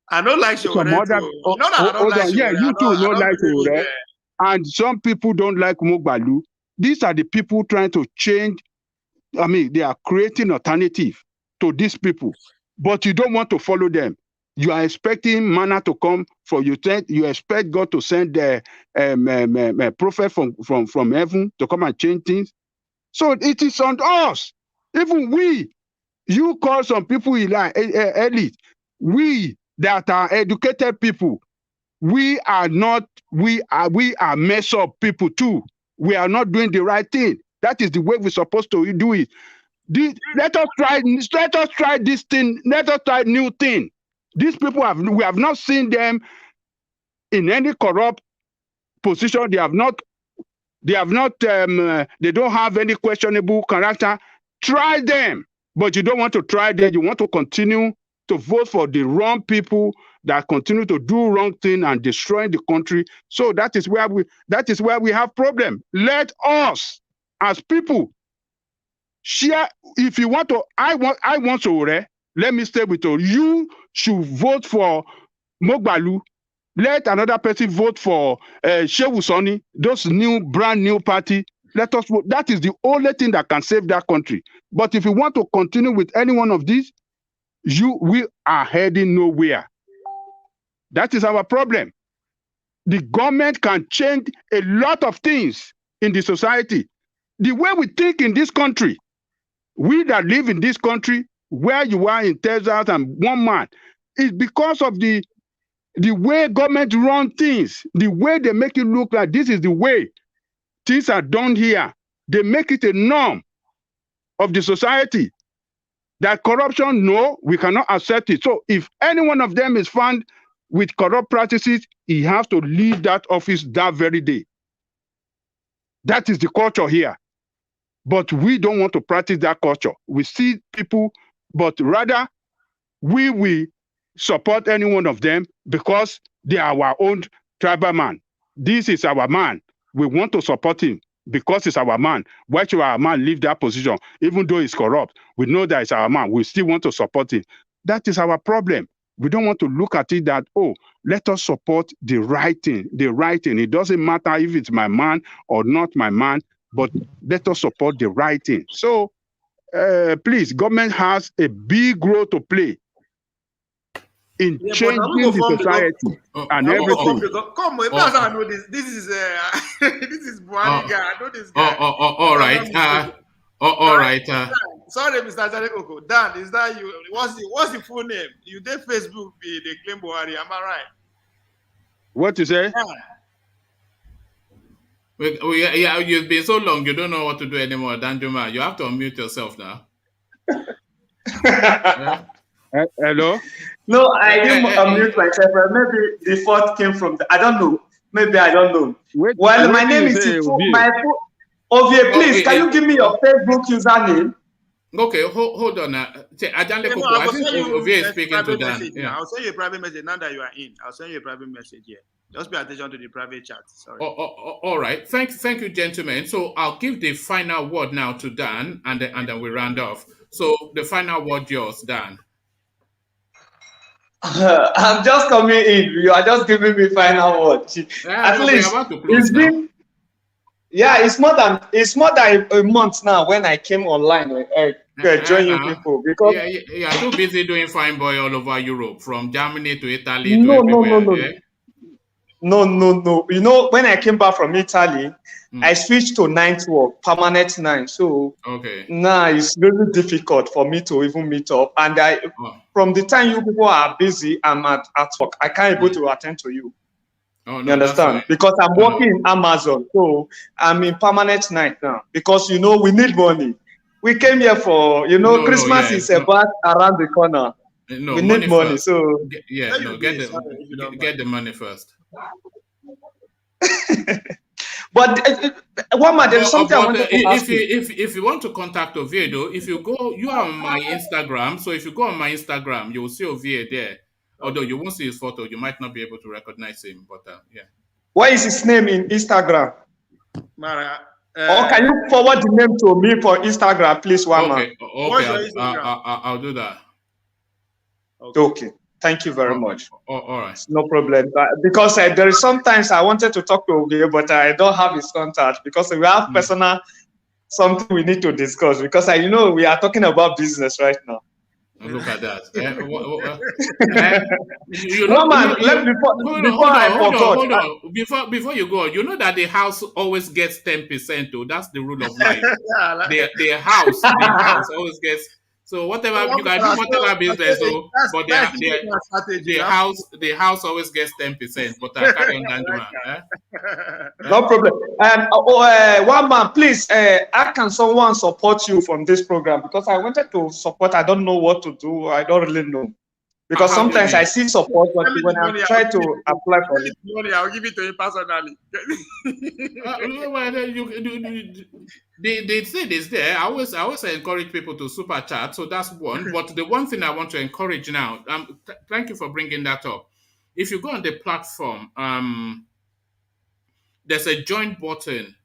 I don't like Shore. Some other, You know that I don't like Shore. yeah, you too don't like Shore. it. And some people don't like Mogbalu. These are the people trying to change. I mean, they are creating alternative to these people, but you don't want to follow them. You are expecting manna to come for you. You expect God to send the prophet from heaven to come and change things. So it is on us. Even you call some people elite. We that are educated people, we are mess up people too. We are not doing the right thing. That is the way we're supposed to do it. Let us try this thing. Let us try new thing. These people we have not seen them in any corrupt position. They don't have any questionable character. Try them, but you don't want to try them. You want to continue to vote for the wrong people that continue to do wrong thing and destroy the country. So that is where we have problem. Let us, as people, share. If you want to, I want to. Let me stay with you. You should vote for Mogbalu. Let another person vote for Shehu Sani. Those brand new party. Let us vote. That is the only thing that can save that country. But if you want to continue with any one of these, we are heading nowhere. That is our problem. The government can change a lot of things in the society. The way we think in this country, we that live in this country, where you are in Texas and one man, is because of the way government run things, the way they make it look like this is the way things are done here. They make it a norm of the society. That corruption, no, we cannot accept it. So if any one of them is found with corrupt practices, he has to leave that office that very day. That is the culture here. But we don't want to practice that culture. We see people, but rather we will support any one of them because they are our own tribal man. This is our man. We want to support him because it's our man. Why should our man leave that position? Even though he's corrupt, we know that it's our man. We still want to support him. That is our problem. We don't want to look at it that, oh, let us support the right thing. The right thing. It doesn't matter if it's my man or not my man, but let us support the right thing. So, please, government has a big role to play in changing the society and everything. Come on, I know this. This is this is Buhari guy. I know this guy. All right. All right. Sorry, Mr. Jalekoko. Dan, is that you? What's the full name? You did Facebook, they claim Buhari. Am I right? What you say? Yeah, you've been so long, you don't know what to do anymore, Danjuma. You have to unmute yourself now. Yeah. Hello? No, I didn't unmute myself. Maybe the thought came from I don't know. Maybe I don't know. Well, my name is Ovie, please, can you give me your Facebook username? Okay, hold on. I think Ovie is speaking to Dan. Yeah. I'll send you a private message now that you are in. I'll send you a private message here. Just pay attention to the private chat. Sorry. All right. Thank you, gentlemen. So I'll give the final word now to Dan, and then we round off. So the final word yours, Dan. I'm just coming in. You are just giving me final word. At least it's more than a month now when I came online joining people because you're too busy doing fine boy all over Europe, from Germany to Italy to everywhere. No. You know, when I came back from Italy, I switched to night work, permanent night. So now it's really difficult for me to even meet up. And from the time you people are busy, I'm at work. I can't able to attend to you. You understand? Right. Because I'm working in Amazon. So I'm in permanent night now. Because, you know, we need money. We came here for, Christmas is about around the corner. We need money. So get the money first. But there's something I want to ask you. If you want to contact Ovie, if you go, you are on my Instagram. So if you go on my Instagram, you will see Ovie there. Although you won't see his photo, you might not be able to recognize him. But yeah. What is his name in Instagram? Or can you forward the name to me for Instagram, please, Wama? Okay. I'll do that. Okay. Thank you very much. All right. No problem. Because there is sometimes I wanted to talk to Ovie, but I don't have his contact because we have personal something we need to discuss. Because we are talking about business right now. Look at that. Before you go, you know that the house always gets 10%. Though that's the rule of life. the house always gets. So whatever you can do, whatever business, but the house always gets 10%. But I carry on down. No problem. One man, please. How can someone support you from this program? Because I wanted to support. I don't know what to do. I don't really know. Because sometimes I see support, but when I try to apply for it, I'll give it to you personally. The thing is there. I always encourage people to super chat. So that's one. But the one thing I want to encourage now, thank you for bringing that up. If you go on the platform, there's a join button.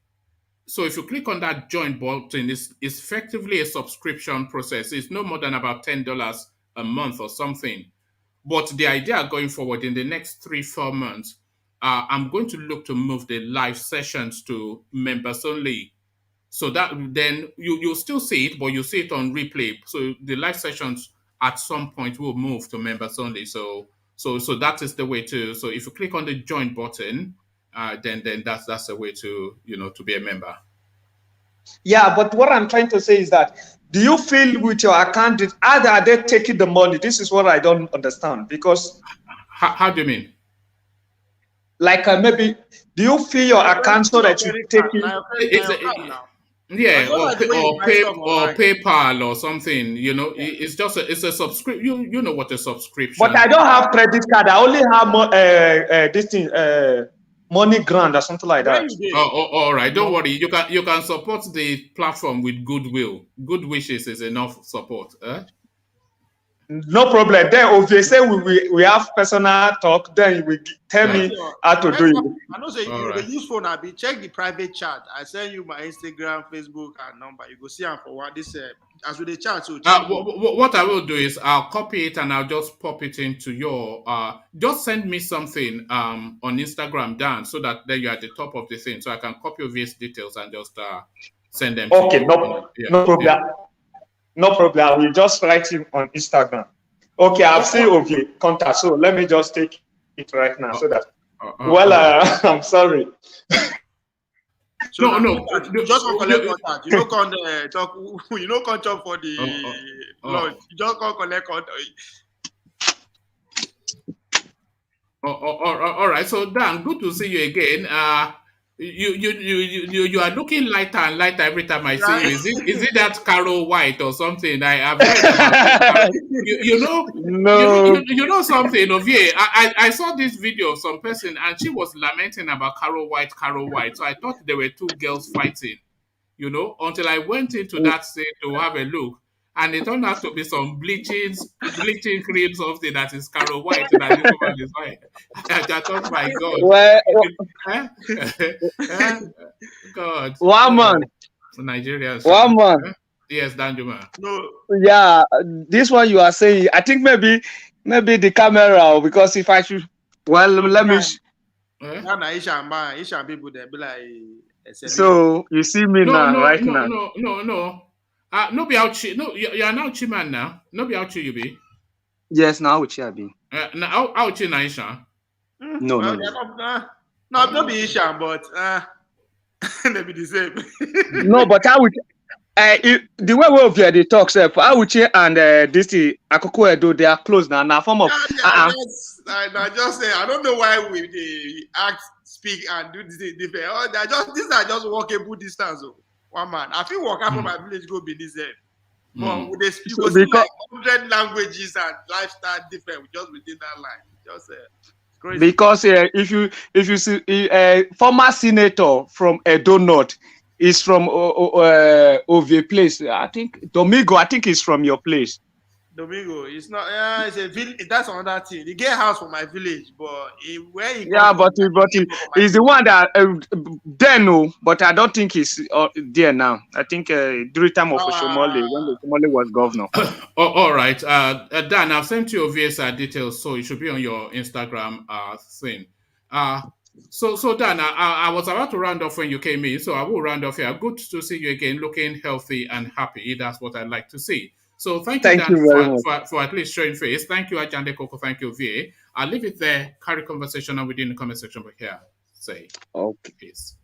So if you click on that join button, it's effectively a subscription process. It's no more than about $10 a month or something. But the idea going forward in the next 3-4 months, I'm going to look to move the live sessions to members only. So that then you'll still see it, but you see it on replay. So the live sessions at some point will move to members only. So that is the way to. So if you click on the join button, then that's the way to to be a member. Yeah, but what I'm trying to say is that, do you feel with your account, are they taking the money? This is what I don't understand. Because how do you mean? Like maybe, do you feel your account so that you take it? Yeah, or or PayPal or something. You know, it's just it's a subscription. You know what a subscription. But I don't have credit card. I only have this thing, money grant or something like that. All right. Don't worry. You can support the platform with goodwill. Good wishes is enough support. No problem. Then if they say we have personal talk, then we tell me how to do it. I know say the use phone. I be check the private chat. I send you my Instagram, Facebook, and number. You go see them for what this as with the chat. So what I will do is I'll copy it and I'll just pop it into your just send me something on Instagram, Dan, so that then you're at the top of the thing, so I can copy your VS details and just send them. Okay, no problem. Yeah. No problem. I will just write him on Instagram. Okay, I've seen contact. So let me just take it right now so that. I'm sorry. So no. Just collect contact. You know, talk. You know, contact for the launch. You just collect contact. All right. So Dan, good to see you again. You are looking lighter and lighter every time I see you. Is it that Carol White or something? I've heard about it. You know something of I saw this video of some person and she was lamenting about Carol White. So I thought there were two girls fighting, until I went into that state to have a look. And it turned out to be some bleaching cream, something that is Carol White that this woman is white. I thought, my God. God. One man. Nigerians. One man. Yes, Danjuma. No. Yeah, this one you are saying, I think maybe the camera, because if I should, well, let me. Isha people there be like. So you see me now. No. No be out. No, you are now Chiman now. No be out you be. Yes, now which I be. Now out in Aisha. No. No, be Isha, but they be the same. No, but I would. The way they talk, sir, for Auchi and this Akoko Edo, they are close now. Now, form of. I just say I don't know why we act, speak, and do this different. These are just walkable distance. One man, I feel walk out from my village go be this end. But they speak like 100 languages and lifestyle different just within that line. Just crazy. Because if you see former senator from Edo North is from Ovie place. I think Domingo. I think is from your place. Domingo, it's not. It's a village. That's another thing. They get house from my village, but but he's the one that there no. But I don't think he's there now. I think during time of Oshomole when Oshomole was governor. All right, Dan, I've sent you VSR details, so it should be on your Instagram thing. So Dan, I was about to round off when you came in, so I will round off here. Good to see you again, looking healthy and happy. That's what I'd like to see. So thank you, Dan, for at least showing face. Thank you, Ajande Koko. Thank you, VA. I'll leave it there. Carry conversation on within the comment section over here. Say, okay. Peace.